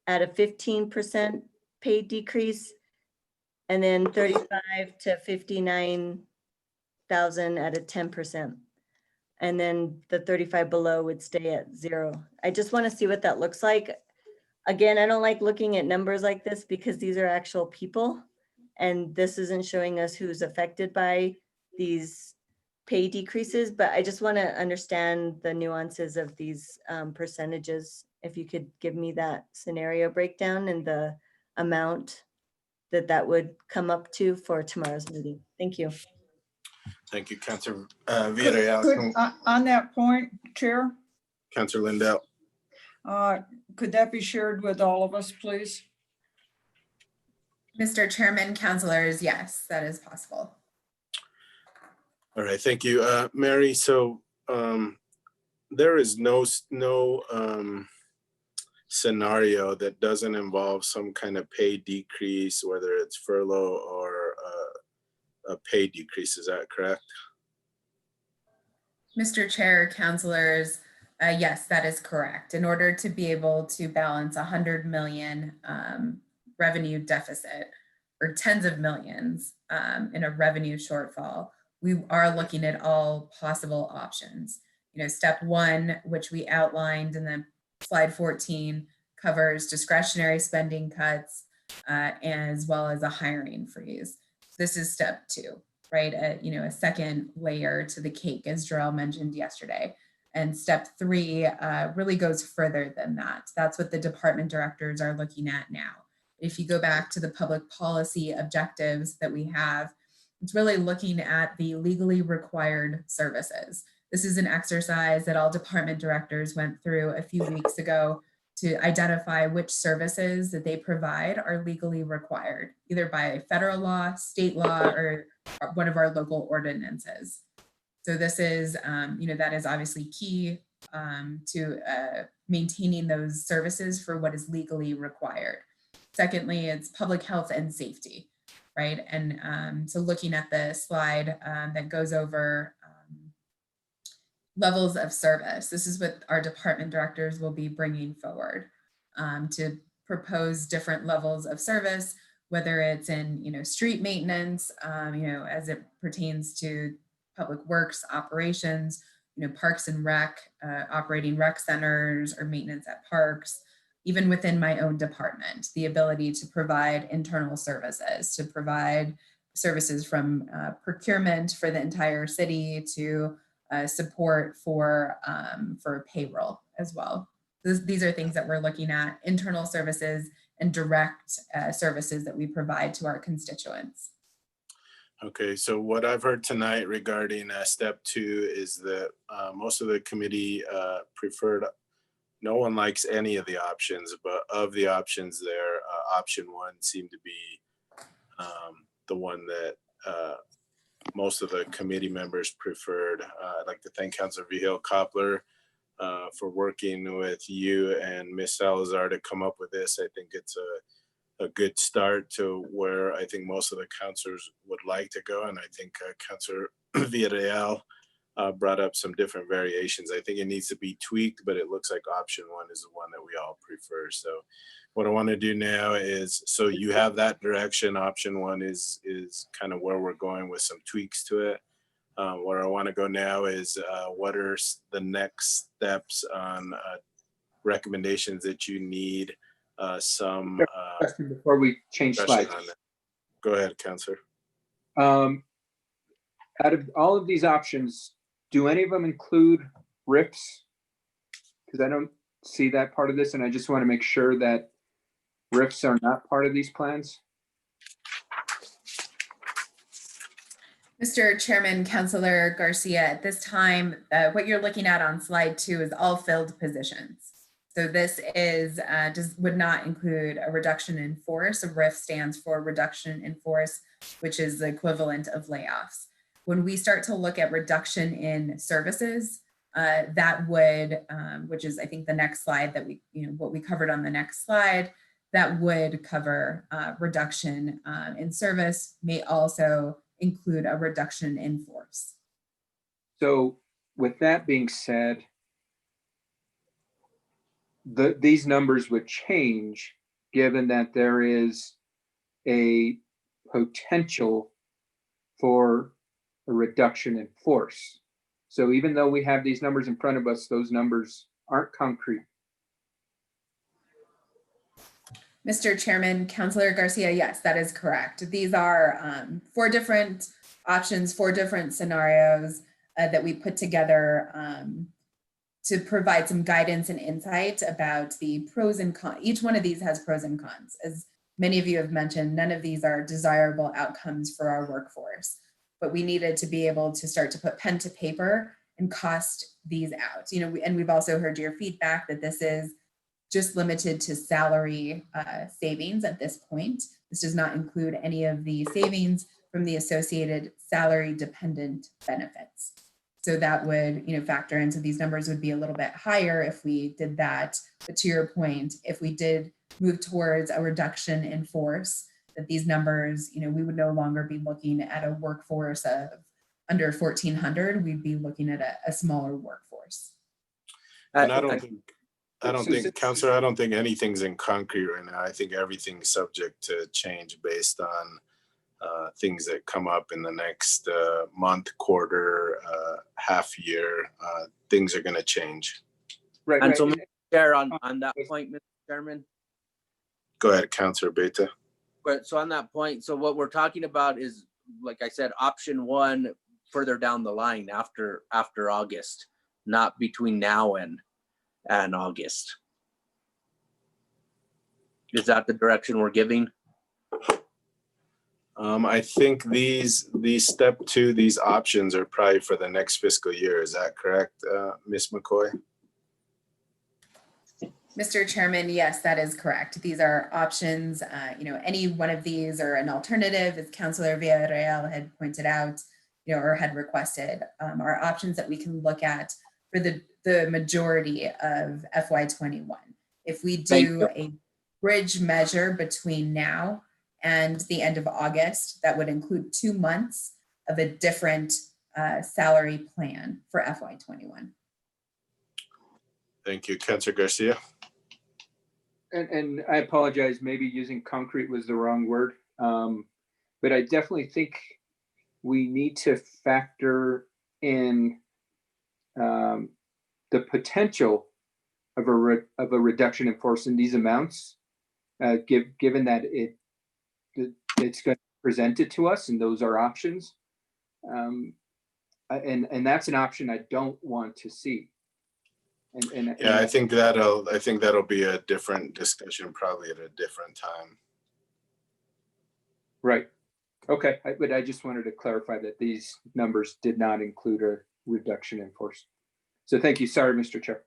at a 15% pay decrease, and then 35 to 59,000 at a 10%. And then the 35 below would stay at 0. I just want to see what that looks like. Again, I don't like looking at numbers like this because these are actual people, and this isn't showing us who's affected by these pay decreases, but I just want to understand the nuances of these percentages. If you could give me that scenario breakdown and the amount that would come up to for tomorrow's meeting. Thank you. Thank you, Councilor Villarreal. On that point, Chair, Councilor Lindell. could that be shared with all of us, please? Mr. Chairman, councilors, yes, that is possible. All right, thank you, Mary. So there is no scenario that doesn't involve some kind of pay decrease, whether it's furlough or a pay decrease. Is that correct? Mr. Chair, councilors, yes, that is correct. In order to be able to balance 100 million revenue deficit, or tens of millions in a revenue shortfall, we are looking at all possible options. Step one, which we outlined in the slide 14, covers discretionary spending cuts as well as a hiring freeze. This is step two, right? A second layer to the cake, as Jarrell mentioned yesterday. And step three really goes further than that. That's what the department directors are looking at now. If you go back to the public policy objectives that we have, it's really looking at the legally required services. This is an exercise that all department directors went through a few weeks ago to identify which services that they provide are legally required, either by federal law, state law, or one of our local ordinances. So this is, that is obviously key to maintaining those services for what is legally required. Secondly, it's public health and safety, right? And so looking at the slide that goes over levels of service, this is what our department directors will be bringing forward to propose different levels of service, whether it's in, street maintenance, as it pertains to public works operations, parks and rec, operating rec centers or maintenance at parks, even within my own department, the ability to provide internal services, to provide services from procurement for the entire city to support for payroll as well. These are things that we're looking at, internal services and direct services that we provide to our constituents. Okay, so what I've heard tonight regarding step two is that most of the committee preferred, no one likes any of the options, but of the options there, option one seemed to be the one that most of the committee members preferred. I'd like to thank Councilor Vigil-Koppler for working with you and Ms. Salazar to come up with this. I think it's a good start to where I think most of the councilors would like to go. And I think Councilor Villarreal brought up some different variations. I think it needs to be tweaked, but it looks like option one is the one that we all prefer. So what I want to do now is, so you have that direction. Option one is kind of where we're going with some tweaks to it. Where I want to go now is what are the next steps on recommendations that you need some question before we change slides. Go ahead, Councilor. Out of all of these options, do any of them include RIFs? Because I don't see that part of this, and I just want to make sure that RIFs are not part of these plans. Mr. Chairman, Councilor Garcia, at this time, what you're looking at on slide 2 is all filled positions. So this is would not include a reduction in force. A RIF stands for reduction in force, which is the equivalent of layoffs. When we start to look at reduction in services, that would, which is I think the next slide that we, what we covered on the next slide, that would cover reduction in service, may also include a reduction in force. So with that being said, these numbers would change given that there is a potential for a reduction in force. So even though we have these numbers in front of us, those numbers aren't concrete. Mr. Chairman, Councilor Garcia, yes, that is correct. These are 4 different options, 4 different scenarios that we put together to provide some guidance and insight about the pros and cons. Each one of these has pros and cons. As many of you have mentioned, none of these are desirable outcomes for our workforce, but we needed to be able to start to put pen to paper and cost these out. And we've also heard your feedback that this is just limited to salary savings at this point. This does not include any of the savings from the associated salary dependent benefits. So that would, factor into these numbers would be a little bit higher if we did that. But to your point, if we did move towards a reduction in force, that these numbers, we would no longer be looking at a workforce of under 1,400. We'd be looking at a smaller workforce. And I don't think, Councilor, I don't think anything's in concrete right now. I think everything's subject to change based on things that come up in the next month, quarter, half year, things are going to change. Right. And right. so, Mr. Chair, on that point, Mr. Chairman. Go ahead, Councilor Beta. But so on that point, so what we're talking about is, like I said, option one further down the line after August, not between now and August. Is that the direction we're giving? I think these step two, these options are probably for the next fiscal year. Is that correct, Ms. McCoy? Mr. Chairman, yes, that is correct. These are options. Any one of these or an alternative, as Councilor Villarreal had pointed out, or had requested, are options that we can look at for the majority of FY21. If we do a bridge measure between now and the end of August, that would include 2 months of a different salary plan for FY21. Thank you, Councilor Garcia. And I apologize, maybe using concrete was the wrong word. But I definitely think we need to factor in the potential of a reduction in force in these amounts, given that it's going to present it to us, and those are options. And that's an option I don't want to see. Yeah, I think that'll be a different discussion, probably at a different time. Right. Okay. But I just wanted to clarify that these numbers did not include a reduction in force. So thank you. Sorry, Mr. Chair.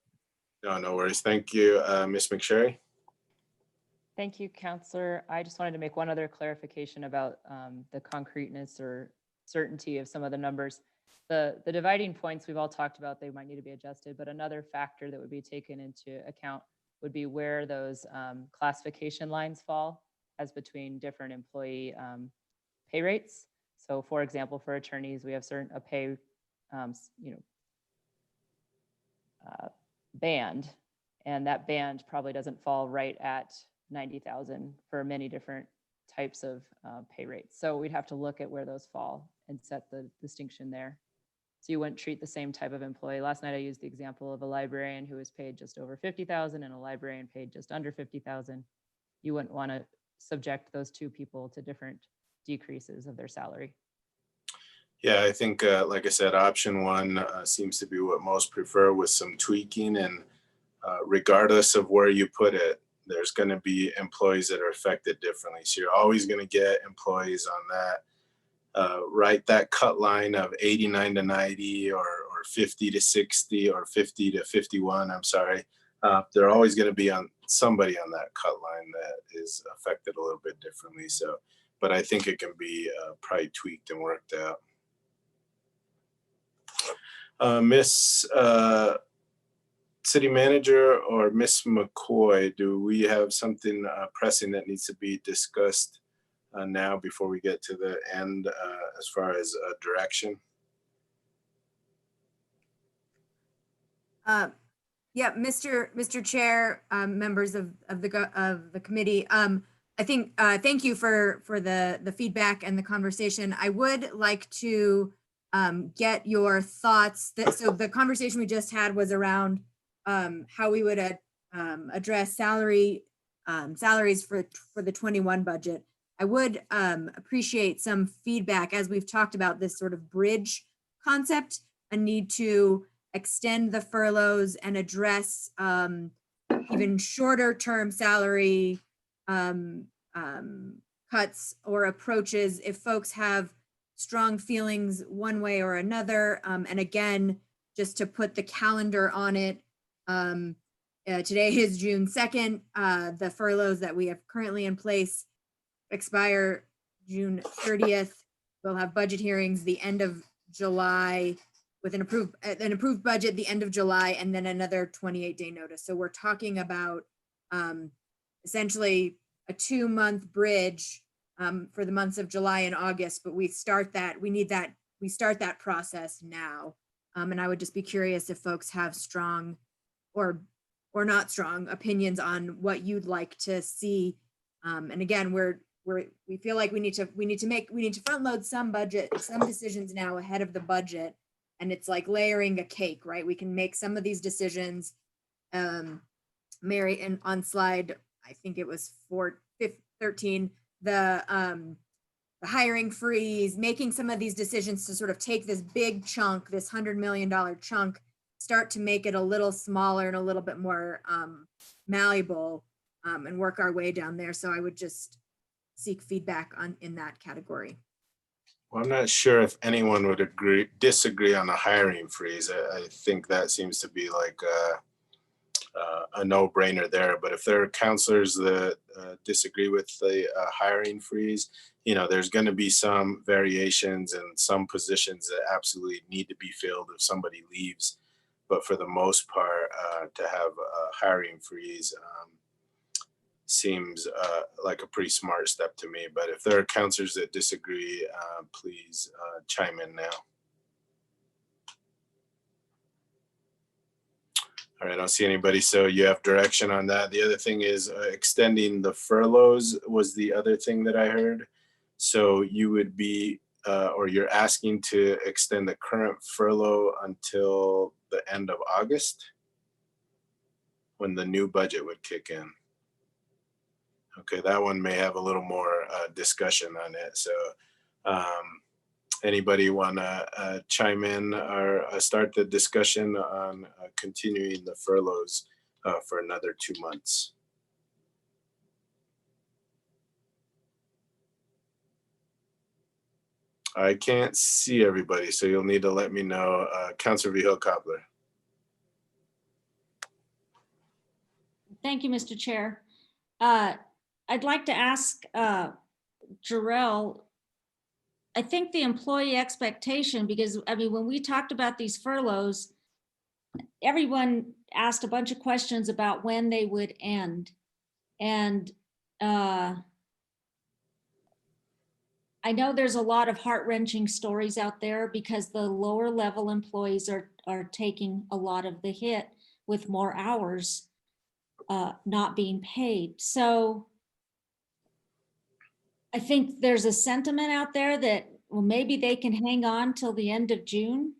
No worries. Thank you, Ms. McSherry. Thank you, Councillor. I just wanted to make one other clarification about the concreteness or certainty of some of the numbers. The dividing points we've all talked about, they might need to be adjusted, but another factor that would be taken into account would be where those classification lines fall as between different employee pay rates. So for example, for attorneys, we have a pay band, and that band probably doesn't fall right at 90,000 for many different types of pay rates. So we'd have to look at where those fall and set the distinction there. So you wouldn't treat the same type of employee. Last night I used the example of a librarian who was paid just over 50,000 and a librarian paid just under 50,000. You wouldn't want to subject those two people to different decreases of their salary. Yeah, I think, like I said, option one seems to be what most prefer, with some tweaking, and regardless of where you put it, there's going to be employees that are affected differently. So you're always going to get employees on that, right, that cut line of 89 to 90 or 50 to 60 or 50 to 51, I'm sorry. They're always going to be on somebody on that cut line that is affected a little bit differently. So, but I think it can be probably tweaked and worked out. Miss City Manager or Miss McCoy, do we have something pressing that needs to be discussed now before we get to the end as far as direction? Yeah, Mr. Chair, members of the committee, I think thank you for the feedback and the conversation. I would like to get your thoughts. So the conversation we just had was around how we would address salaries for the 21 budget. I would appreciate some feedback, as we've talked about this sort of bridge concept, a need to extend the furloughs and address even shorter term salary cuts or approaches if folks have strong feelings one way or another. And again, just to put the calendar on it, today is June 2nd. The furloughs that we have currently in place expire June 30th. We'll have budget hearings the end of July with an approved budget the end of July, and then another 28-day notice. So we're talking about essentially a 2-month bridge for the months of July and August, but we start that process now. And I would just be curious if folks have strong or not strong opinions on what you'd like to see. And again, we're we feel like we need to front load some decisions now ahead of the budget. And it's like layering a cake, right? We can make some of these decisions. Mary, and on slide, I think it was 13, the hiring freeze, making some of these decisions to sort of take this big chunk, this $100 million chunk, start to make it a little smaller and a little bit more malleable, and work our way down there. So I would just seek feedback in that category. Well, I'm not sure if anyone would disagree on a hiring freeze. I think that seems to be like a no-brainer there. But if there are counselors that disagree with the hiring freeze, there's going to be some variations and some positions that absolutely need to be filled if somebody leaves. But for the most part, to have a hiring freeze seems like a pretty smart step to me. But if there are counselors that disagree, please chime in now. All right, I don't see anybody, so you have direction on that. The other thing is extending the furloughs was the other thing that I heard. So you would be, or you're asking to extend the current furlough until the end of August, when the new budget would kick in. Okay, that one may have a little more discussion on it. So anybody want to chime in or start the discussion on continuing the furloughs for another 2 months? I can't see everybody, so you'll need to let me know. Councilor Vihil-Coppler. Thank you, Mr. Chair. I'd like to ask Jarrell, I think the employee expectation, because I mean, when we talked about these furloughs, everyone asked a bunch of questions about when they would end. And I know there's a lot of heart-wrenching stories out there because the lower level employees are taking a lot of the hit with more hours not being paid. So I think there's a sentiment out there that, well, maybe they can hang on till the end of June.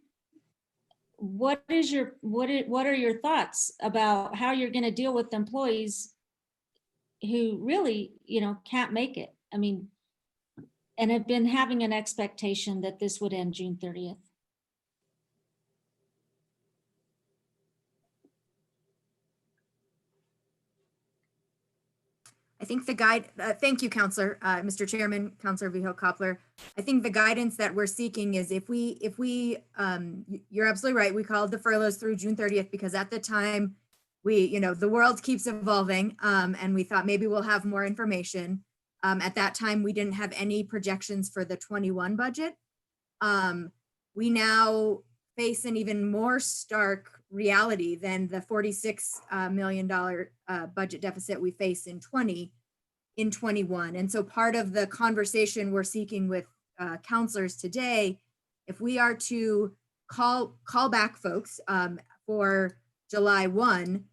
What are your thoughts about how you're going to deal with employees who really, can't make it? I mean, and have been having an expectation that this would end June 30th. I think the thank you, Councilor, Mr. Chairman, Councilor Vihil-Coppler. I think the guidance that we're seeking is if we, you're absolutely right. We called the furloughs through June 30th because at the time the world keeps evolving, and we thought maybe we'll have more information. At that time, we didn't have any projections for the 21 budget. We now face an even more stark reality than the $46 million budget deficit we face in 21. And so part of the conversation we're seeking with counselors today, if we are to call back folks for July 1,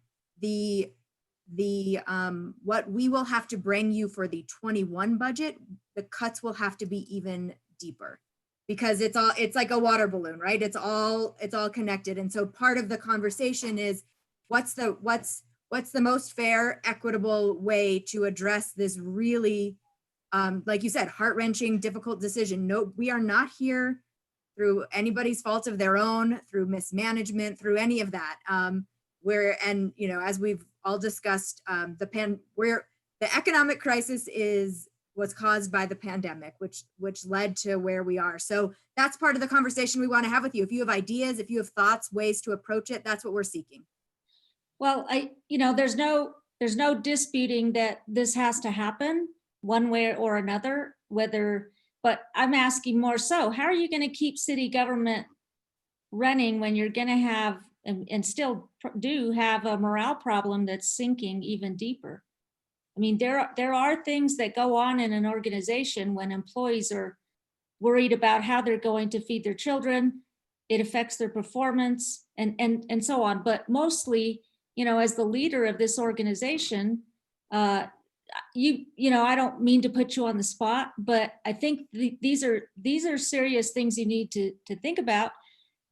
what we will have to bring you for the 21 budget, the cuts will have to be even deeper. Because it's like a water balloon, right? It's all connected. And so part of the conversation is what's the most fair, equitable way to address this really, like you said, heart-wrenching, difficult decision. No, we are not here through anybody's fault of their own, through mismanagement, through any of that. As we've all discussed, the economic crisis was caused by the pandemic, which led to where we are. So that's part of the conversation we want to have with you. If you have ideas, if you have thoughts, ways to approach it, that's what we're seeking. Well, there's no disputing that this has to happen one way or another, but I'm asking more so, how are you going to keep city government running when you're going to have, and still do have, a morale problem that's sinking even deeper? I mean, there are things that go on in an organization when employees are worried about how they're going to feed their children. It affects their performance and so on. But mostly, as the leader of this organization, you know, I don't mean to put you on the spot, but I think these are serious things you need to think about.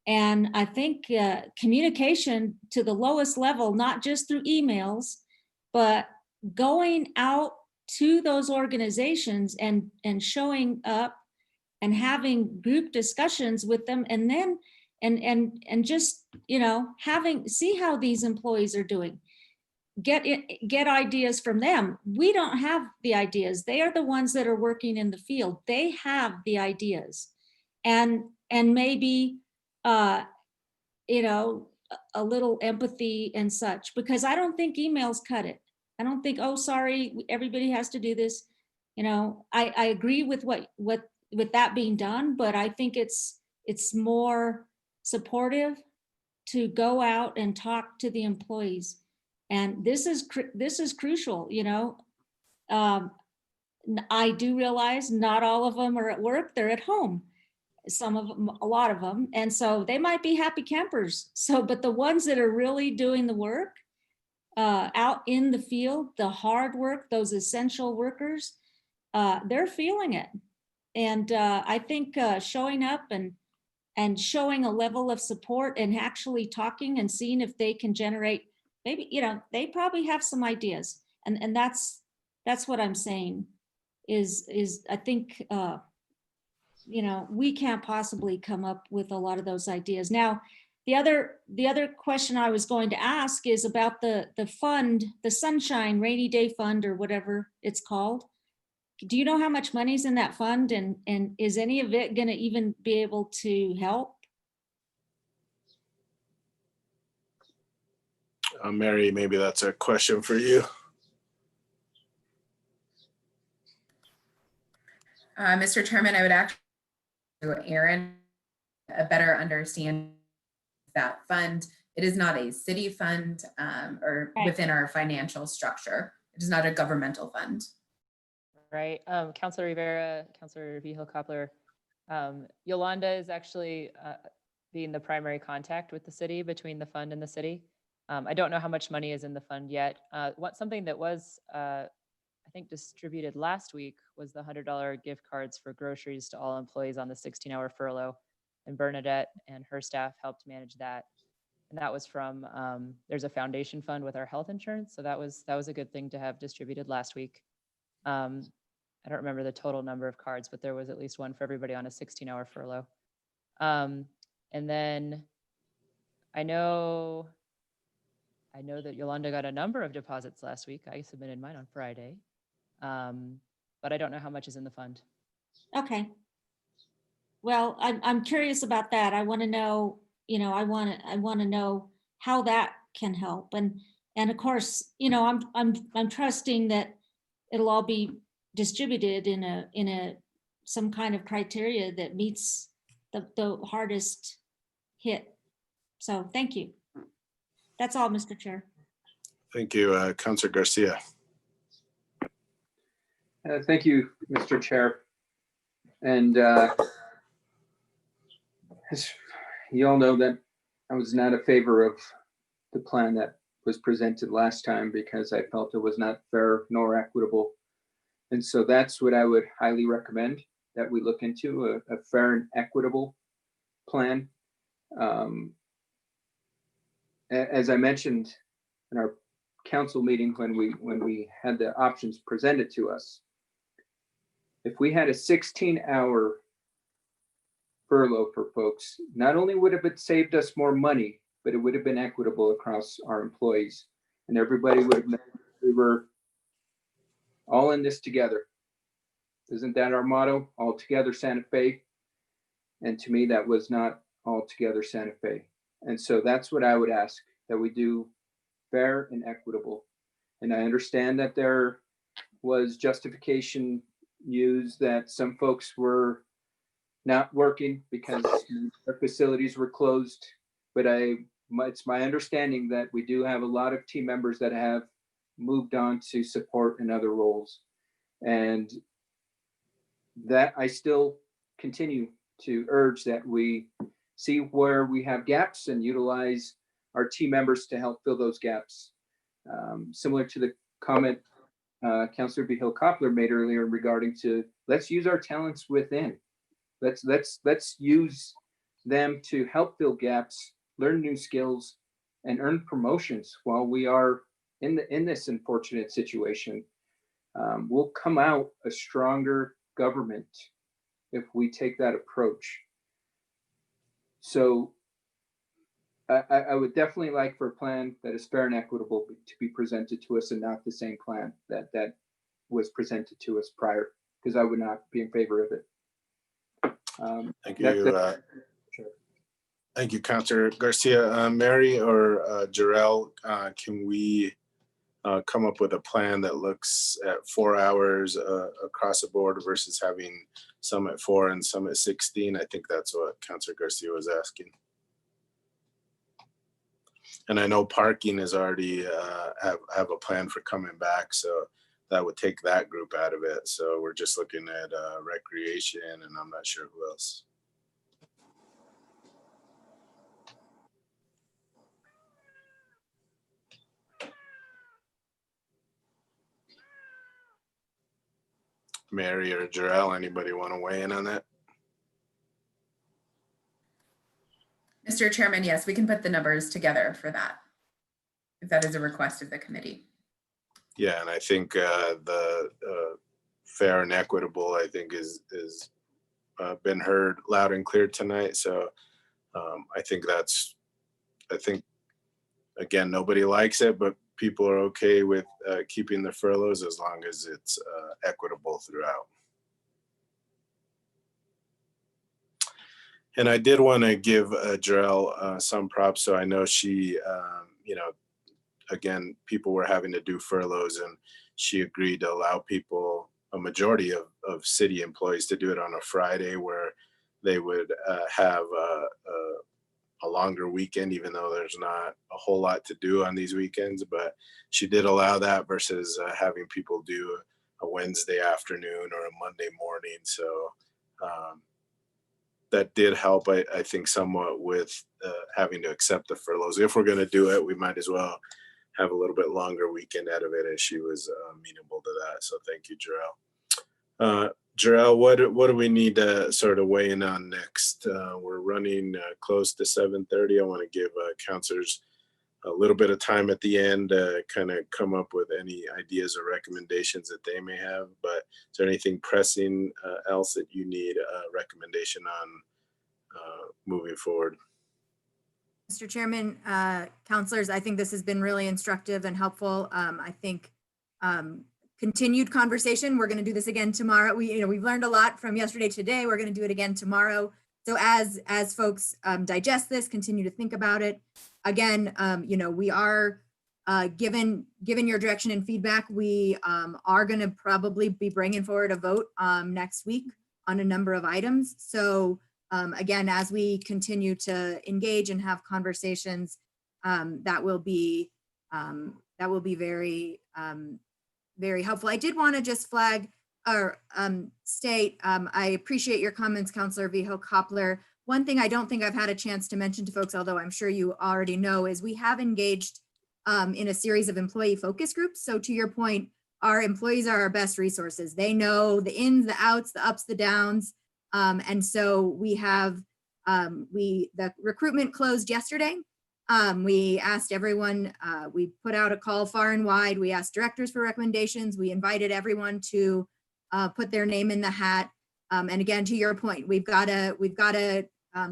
And I think communication to the lowest level, not just through emails, but going out to those organizations and showing up and having group discussions with them, and then and just, you know, see how these employees are doing. Get ideas from them. We don't have the ideas. They are the ones that are working in the field. They have the ideas, and maybe you know, a little empathy and such, because I don't think emails cut it. I don't think, oh, sorry, everybody has to do this. You know, I agree with with that being done, but I think it's more supportive to go out and talk to the employees. And this is crucial, you know. I do realize not all of them are at work, they're at home. Some of them, a lot of them. And so they might be happy campers. So, but the ones that are really doing the work out in the field, the hard work, those essential workers, they're feeling it. And I think showing up and showing a level of support and actually talking and seeing if they can generate, maybe, you know, they probably have some ideas. And that's what I'm saying is I think, you know, we can't possibly come up with a lot of those ideas. Now, the other question I was going to ask is about the fund, the Sunshine Rainy Day Fund, or whatever it's called. Do you know how much money's in that fund, and is any of it going to even be able to help? Mary, maybe that's a question for you. Mr. Chairman, I would actually Aaron a better understanding of that fund. It is not a city fund or within our financial structure. It is not a governmental fund. Right. Councilor Rivera, Councilor Vigil-Koppler, Yolanda is actually being the primary contact with the city, between the fund and the city. I don't know how much money is in the fund yet. Something that was, I think, distributed last week was the $100 gift cards for groceries to all employees on the 16-hour furlough. And Bernadette and her staff helped manage that. And that was from, there's a foundation fund with our health insurance. So that was a good thing to have distributed last week. I don't remember the total number of cards, but there was at least one for everybody on a 16-hour furlough. And then I know that Yolanda got a number of deposits last week. I submitted mine on Friday, but I don't know how much is in the fund. Okay. Well, I'm curious about that. I want to know, you know, I want to know how that can help. And of course, you know, I'm trusting that it'll all be distributed in a some kind of criteria that meets the hardest hit. So thank you. That's all, Mr. Chair. Thank you, Councilor Garcia. Thank you, Mr. Chair. And as you all know, that I was not a favor of the plan that was presented last time because I felt it was not fair nor equitable. And so that's what I would highly recommend, that we look into a fair and equitable plan. As I mentioned in our council meeting when we had the options presented to us, if we had a 16-hour furlough for folks, not only would it have saved us more money, but it would have been equitable across our employees, and everybody would have known we were all in this together. Isn't that our motto? All together Santa Fe. And to me, that was not all together Santa Fe. And so that's what I would ask, that we do fair and equitable. And I understand that there was justification used that some folks were not working because their facilities were closed. But it's my understanding that we do have a lot of team members that have moved on to support in other roles. And that I still continue to urge that we see where we have gaps and utilize our team members to help fill those gaps. Similar to the comment Councillor Behill Coppler made earlier regarding to let's use our talents within. Let's use them to help fill gaps, learn new skills, and earn promotions while we are in this unfortunate situation. We'll come out a stronger government if we take that approach. So I would definitely like for a plan that is fair and equitable to be presented to us, and not the same plan that was presented to us prior, because I would not be in favor of it. Thank you. Thank you, Councillor Garcia. Mary or Jarrell, can we come up with a plan that looks at 4 hours across the board versus having some at 4 and some at 16? I think that's what Councillor Garcia was asking. And I know parking is already have a plan for coming back, so that would take that group out of it. So we're just looking at recreation, and I'm not sure who else. Mary or Jarrell, anybody want to weigh in on that? Mr. Chairman, yes, we can put the numbers together for that, if that is a request of the committee. Yeah, and I think the fair and equitable, I think, is been heard loud and clear tonight. So I think again, nobody likes it, but people are okay with keeping the furloughs as long as it's equitable throughout. And I did want to give Jarrell some props. So I know she, again, people were having to do furloughs, and she agreed to allow people, a majority of city employees, to do it on a Friday, where they would have a longer weekend, even though there's not a whole lot to do on these weekends. But she did allow that versus having people do a Wednesday afternoon or a Monday morning. So that did help, I think, somewhat with having to accept the furloughs. If we're going to do it, we might as well have a little bit longer weekend out of it, and she was amenable to that. So thank you, Jarrell. Jarrell, what do we need to sort of weigh in on next? We're running close to 7:30. I want to give councilors a little bit of time at the end to kind of come up with any ideas or recommendations that they may have. But is there anything pressing else that you need a recommendation on moving forward? Mr. Chairman, councilors, I think this has been really instructive and helpful. I think continued conversation. We're going to do this again tomorrow. We've learned a lot from yesterday, today. We're going to do it again tomorrow. So as folks digest this, continue to think about it. Again, we are given your direction and feedback, we are going to probably be bringing forward a vote next week on a number of items. So again, as we continue to engage and have conversations, that will be very very helpful. I did want to just flag or state, I appreciate your comments, Councillor Vijo Coppler. One thing I don't think I've had a chance to mention to folks, although I'm sure you already know, is we have engaged in a series of employee focus groups. So to your point, our employees are our best resources. They know the ins, the outs, the ups, the downs. And so we have, the recruitment closed yesterday. We asked everyone, we put out a call far and wide. We asked directors for recommendations. We invited everyone to put their name in the hat. And again, to your point, we've got to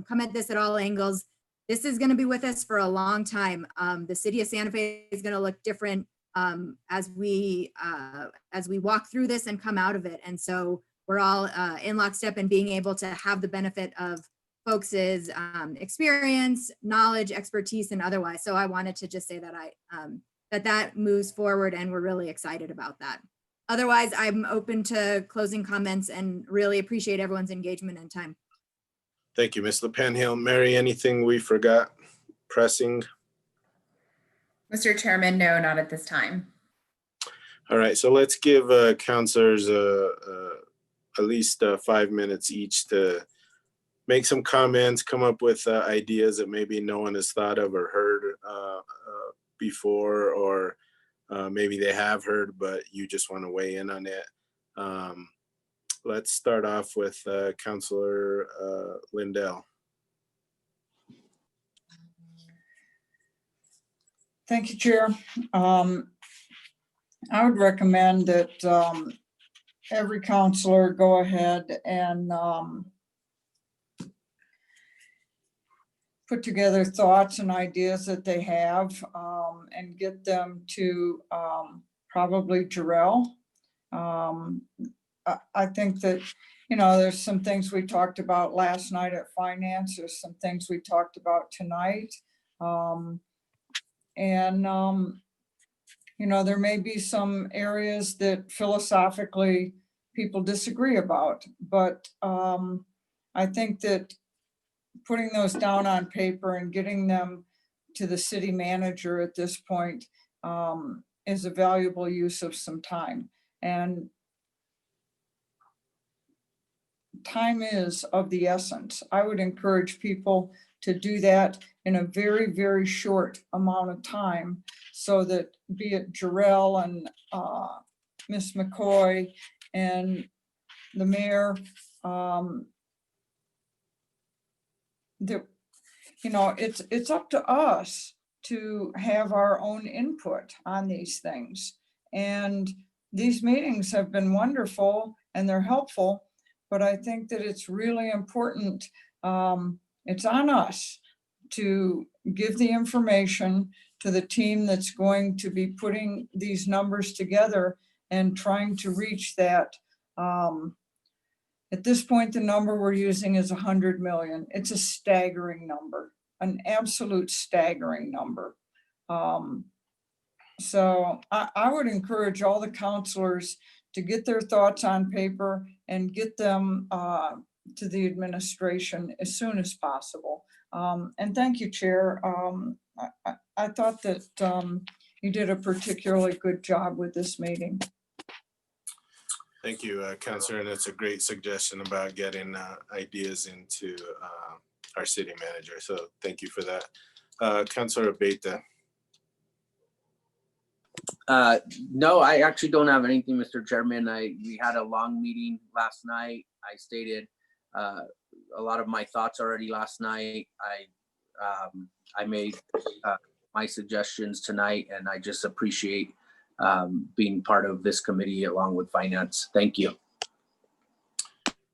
come at this at all angles. This is going to be with us for a long time. The city of Santa Fe is going to look different as we walk through this and come out of it. And so we're all in lockstep and being able to have the benefit of folks' experience, knowledge, expertise, and otherwise. So I wanted to just say that that moves forward, and we're really excited about that. Otherwise, I'm open to closing comments and really appreciate everyone's engagement and time. Thank you, Ms. LePenhill. Mary, anything we forgot pressing? Mr. Chairman, no, not at this time. All right, so let's give councilors at least 5 minutes each to make some comments, come up with ideas that maybe no one has thought of or heard before, or maybe they have heard, but you just want to weigh in on it. Let's start off with Councillor Lindell. Thank you, Chair. I would recommend that every counselor go ahead and put together thoughts and ideas that they have and get them to probably Jarrell. I think that, you know, there's some things we talked about last night at finance. There's some things we talked about tonight. You know, there may be some areas that philosophically people disagree about, but I think that putting those down on paper and getting them to the city manager at this point is a valuable use of some time. And time is of the essence. I would encourage people to do that in a very, very short amount of time, so that be it Jarrell and Ms. McCoy and the mayor, that, you know, it's up to us to have our own input on these things. And these meetings have been wonderful and they're helpful, but I think that it's really important. It's on us to give the information to the team that's going to be putting these numbers together and trying to reach that. At this point, the number we're using is 100 million. It's a staggering number, an absolute staggering number. So I would encourage all the counselors to get their thoughts on paper and get them to the administration as soon as possible. And thank you, Chair. I thought that you did a particularly good job with this meeting. Thank you, Councillor, and it's a great suggestion about getting ideas into our city manager. So thank you for that. Councillor Beta. No, I actually don't have anything, Mr. Chairman. We had a long meeting last night. I stated a lot of my thoughts already last night. I made my suggestions tonight, and I just appreciate being part of this committee along with finance. Thank you.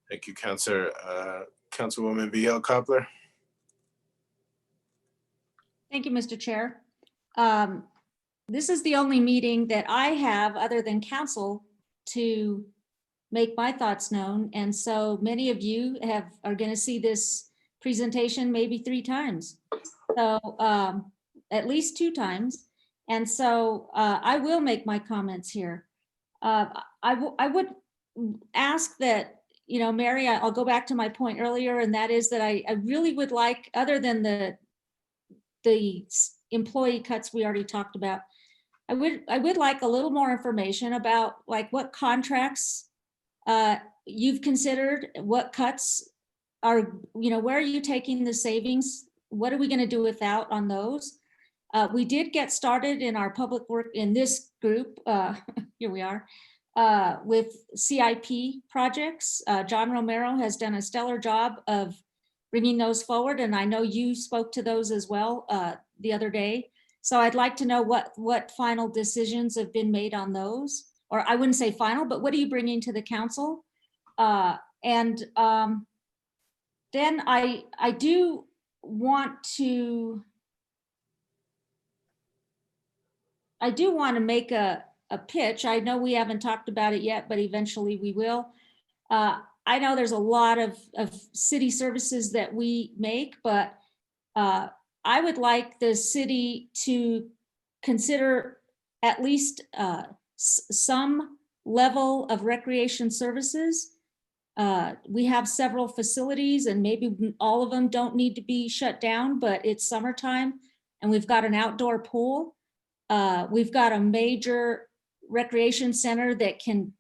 Thank you, Councillor. Councilwoman VL Coppler. Thank you, Mr. Chair. This is the only meeting that I have other than council to make my thoughts known. And so many of you are going to see this presentation maybe 3 times. So at least 2 times. And so I will make my comments here. I would ask that, you know, Mary, I'll go back to my point earlier, and that is that I really would like, other than the employee cuts we already talked about, I would like a little more information about like what contracts you've considered, what cuts are, you know, where are you taking the savings? What are we going to do without on those? We did get started in our public work in this group. Here we are with CIP projects. John Romero has done a stellar job of bringing those forward, and I know you spoke to those as well the other day. So I'd like to know what final decisions have been made on those, or I wouldn't say final, but what are you bringing to the council? Then I do want to make a pitch. I know we haven't talked about it yet, but eventually we will. I know there's a lot of city services that we make, but I would like the city to consider at least some level of recreation services. We have several facilities, and maybe all of them don't need to be shut down, but it's summertime and we've got an outdoor pool. We've got a major recreation center that can,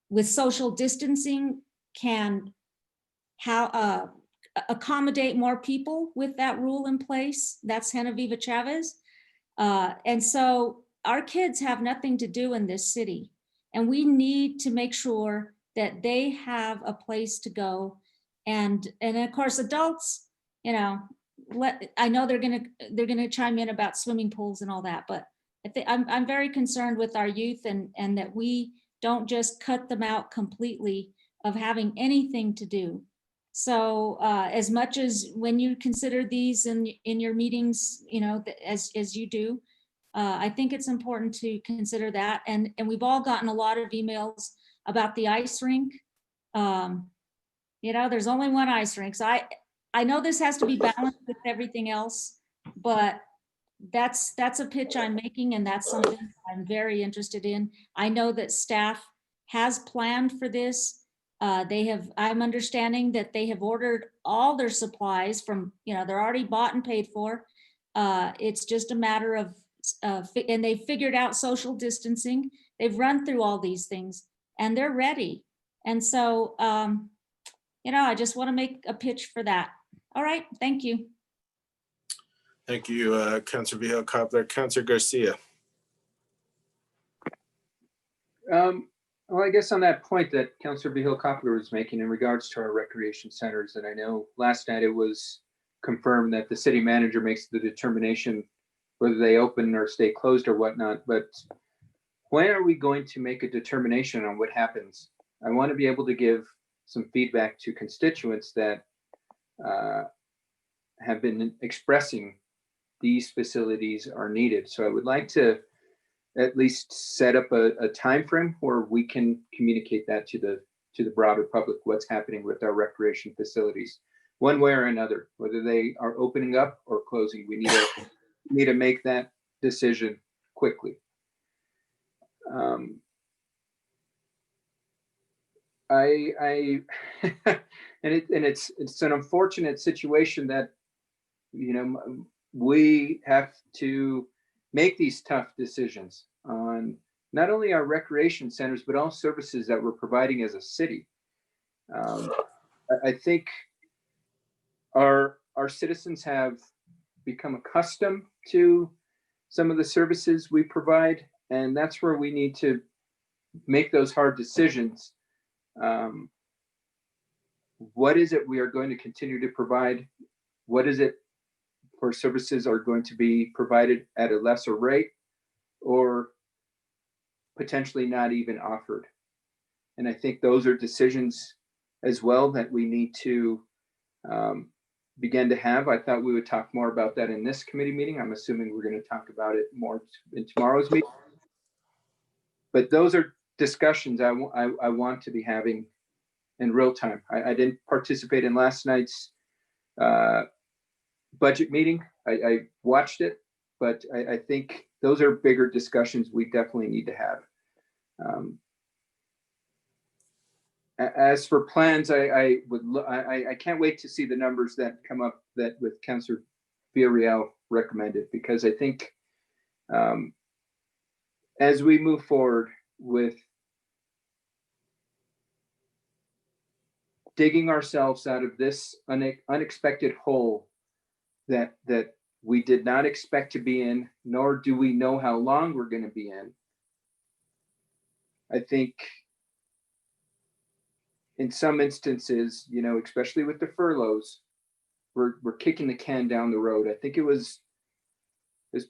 with social distancing, can accommodate more people with that rule in place. That's Genevieve Chavez. And so our kids have nothing to do in this city. And we need to make sure that they have a place to go. And of course, adults, you know, I know they're gonna chime in about swimming pools and all that, but I think I'm very concerned with our youth and that we don't just cut them out completely of having anything to do. So as much as when you consider these in your meetings, you know, as you do, I think it's important to consider that. And we've all gotten a lot of emails about the ice rink. You know, there's only one ice rink. So I know this has to be balanced with everything else, but that's a pitch I'm making, and that's something I'm very interested in. I know that staff has planned for this. I'm understanding that they have ordered all their supplies from, you know, they're already bought and paid for. It's just a matter of, and they've figured out social distancing. They've run through all these things and they're ready. And so, you know, I just want to make a pitch for that. All right, thank you. Thank you, Councilor Vihel-Coppler. Councilor Garcia. Well, I guess on that point that Councilor Vihel-Coppler was making in regards to our recreation centers, and I know last night it was confirmed that the city manager makes the determination whether they open or stay closed or whatnot, but when are we going to make a determination on what happens? I want to be able to give some feedback to constituents that have been expressing these facilities are needed. So I would like to at least set up a time frame where we can communicate that to the broader public, what's happening with our recreation facilities, one way or another, whether they are opening up or closing. We need to make that decision quickly. It's an unfortunate situation that, you know, we have to make these tough decisions on not only our recreation centers, but all services that we're providing as a city. I think our citizens have become accustomed to some of the services we provide, and that's where we need to make those hard decisions. What is it we are going to continue to provide? What is it for services are going to be provided at a lesser rate or potentially not even offered? And I think those are decisions as well that we need to begin to have. I thought we would talk more about that in this committee meeting. I'm assuming we're going to talk about it more in tomorrow's meeting. But those are discussions I want to be having in real time. I didn't participate in last night's budget meeting. I watched it, but I think those are bigger discussions we definitely need to have. As for plans, I can't wait to see the numbers that come up that with Councilor Villarreal recommended, because I think as we move forward with digging ourselves out of this unexpected hole that we did not expect to be in, nor do we know how long we're going to be in. I think in some instances, you know, especially with the furloughs, we're kicking the can down the road. I think it was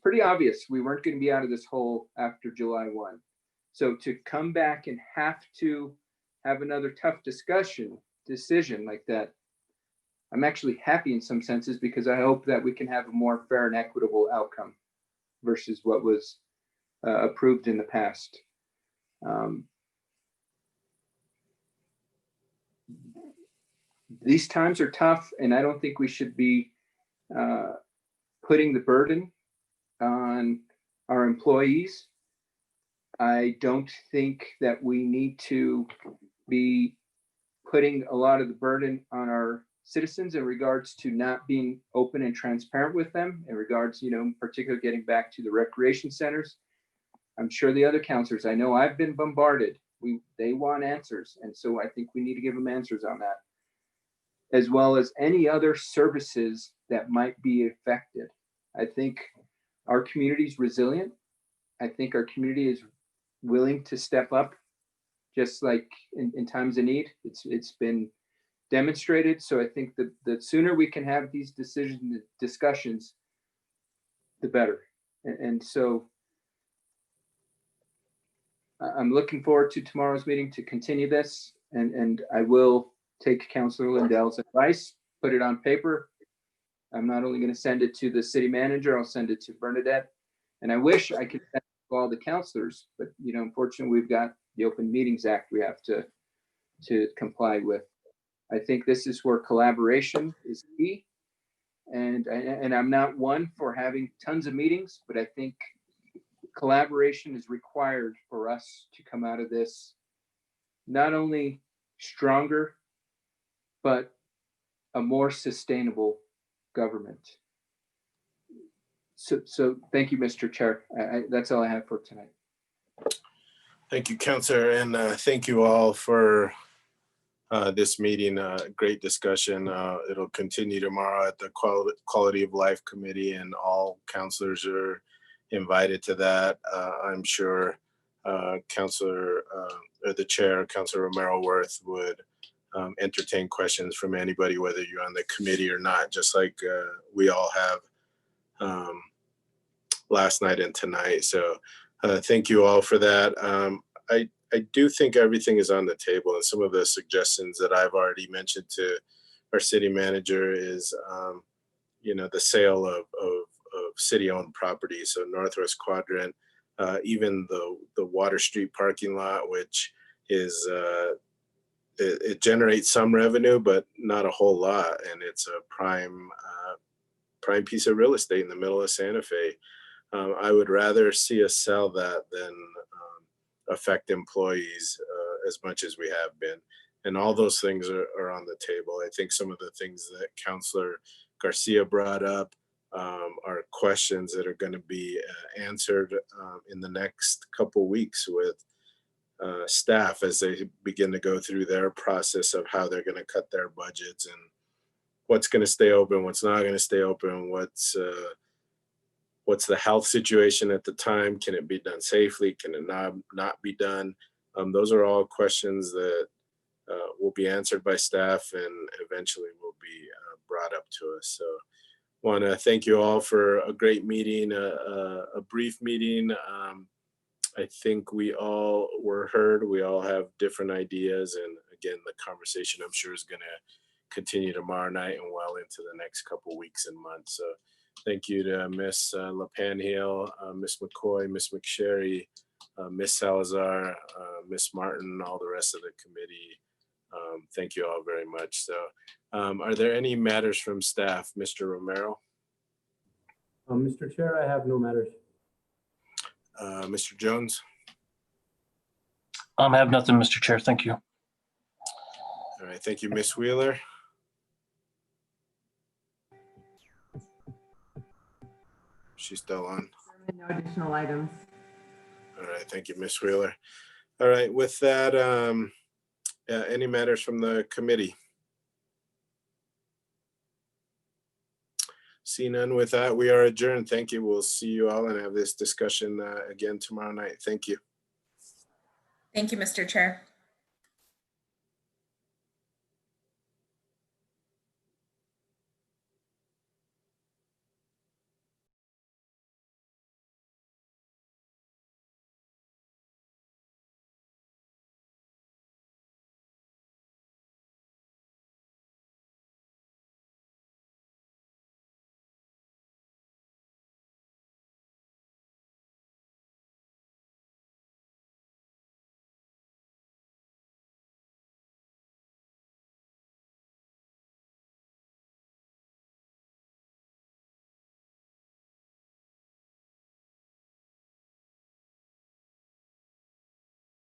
pretty obvious we weren't going to be out of this hole after July 1. So to come back and have to have another tough decision like that, I'm actually happy in some senses, because I hope that we can have a more fair and equitable outcome versus what was approved in the past. These times are tough, and I don't think we should be putting the burden on our employees. I don't think that we need to be putting a lot of the burden on our citizens in regards to not being open and transparent with them, in regards, you know, in particular, getting back to the recreation centers. I'm sure the other counselors, I know I've been bombarded. They want answers. And so I think we need to give them answers on that, as well as any other services that might be affected. I think our community is resilient. I think our community is willing to step up, just like in times of need. It's been demonstrated. So I think the sooner we can have these discussions, the better. And so I'm looking forward to tomorrow's meeting to continue this, and I will take Councilor Lindell's advice, put it on paper. I'm not only going to send it to the city manager, I'll send it to Bernadette. And I wish I could send it to all the councilors, but unfortunately, we've got the Open Meetings Act we have to comply with. I think this is where collaboration is key. And I'm not one for having tons of meetings, but I think collaboration is required for us to come out of this not only stronger, but a more sustainable government. So thank you, Mr. Chair. That's all I have for tonight. Thank you, Councilor, and thank you all for this meeting. Great discussion. It'll continue tomorrow at the Quality of Life Committee, and all councilors are invited to that. I'm sure Councilor or the Chair, Councilor Romero Worth, would entertain questions from anybody, whether you're on the committee or not, just like we all have last night and tonight. So thank you all for that. I do think everything is on the table, and some of the suggestions that I've already mentioned to our city manager is, the sale of city-owned property. So Northwest Quadrant, even the Water Street parking lot, which is it generates some revenue, but not a whole lot, and it's a prime piece of real estate in the middle of Santa Fe. I would rather see us sell that than affect employees as much as we have been. And all those things are on the table. I think some of the things that Councilor Garcia brought up are questions that are going to be answered in the next couple weeks with staff as they begin to go through their process of how they're going to cut their budgets and what's going to stay open, what's not going to stay open, what's the health situation at the time, can it be done safely, can it not be done? Those are all questions that will be answered by staff and eventually will be brought up to us. So want to thank you all for a great meeting, a brief meeting. I think we all were heard. We all have different ideas. And again, the conversation I'm sure is going to continue tomorrow night and well into the next couple weeks and months. So thank you to Ms. LaPanhill, Ms. McCoy, Ms. McSherry, Ms. Salazar, Ms. Martin, all the rest of the committee. Thank you all very much. So are there any matters from staff? Mr. Romero? Mr. Chair, I have no matters. Mr. Jones? I have nothing, Mr. Chair. Thank you. All right, thank you, Ms. Wheeler. She's still on. No additional items. All right, thank you, Ms. Wheeler. All right, with that, any matters from the committee? See none. With that, we are adjourned. Thank you. We'll see you all and have this discussion again tomorrow night. Thank you. Thank you, Mr. Chair.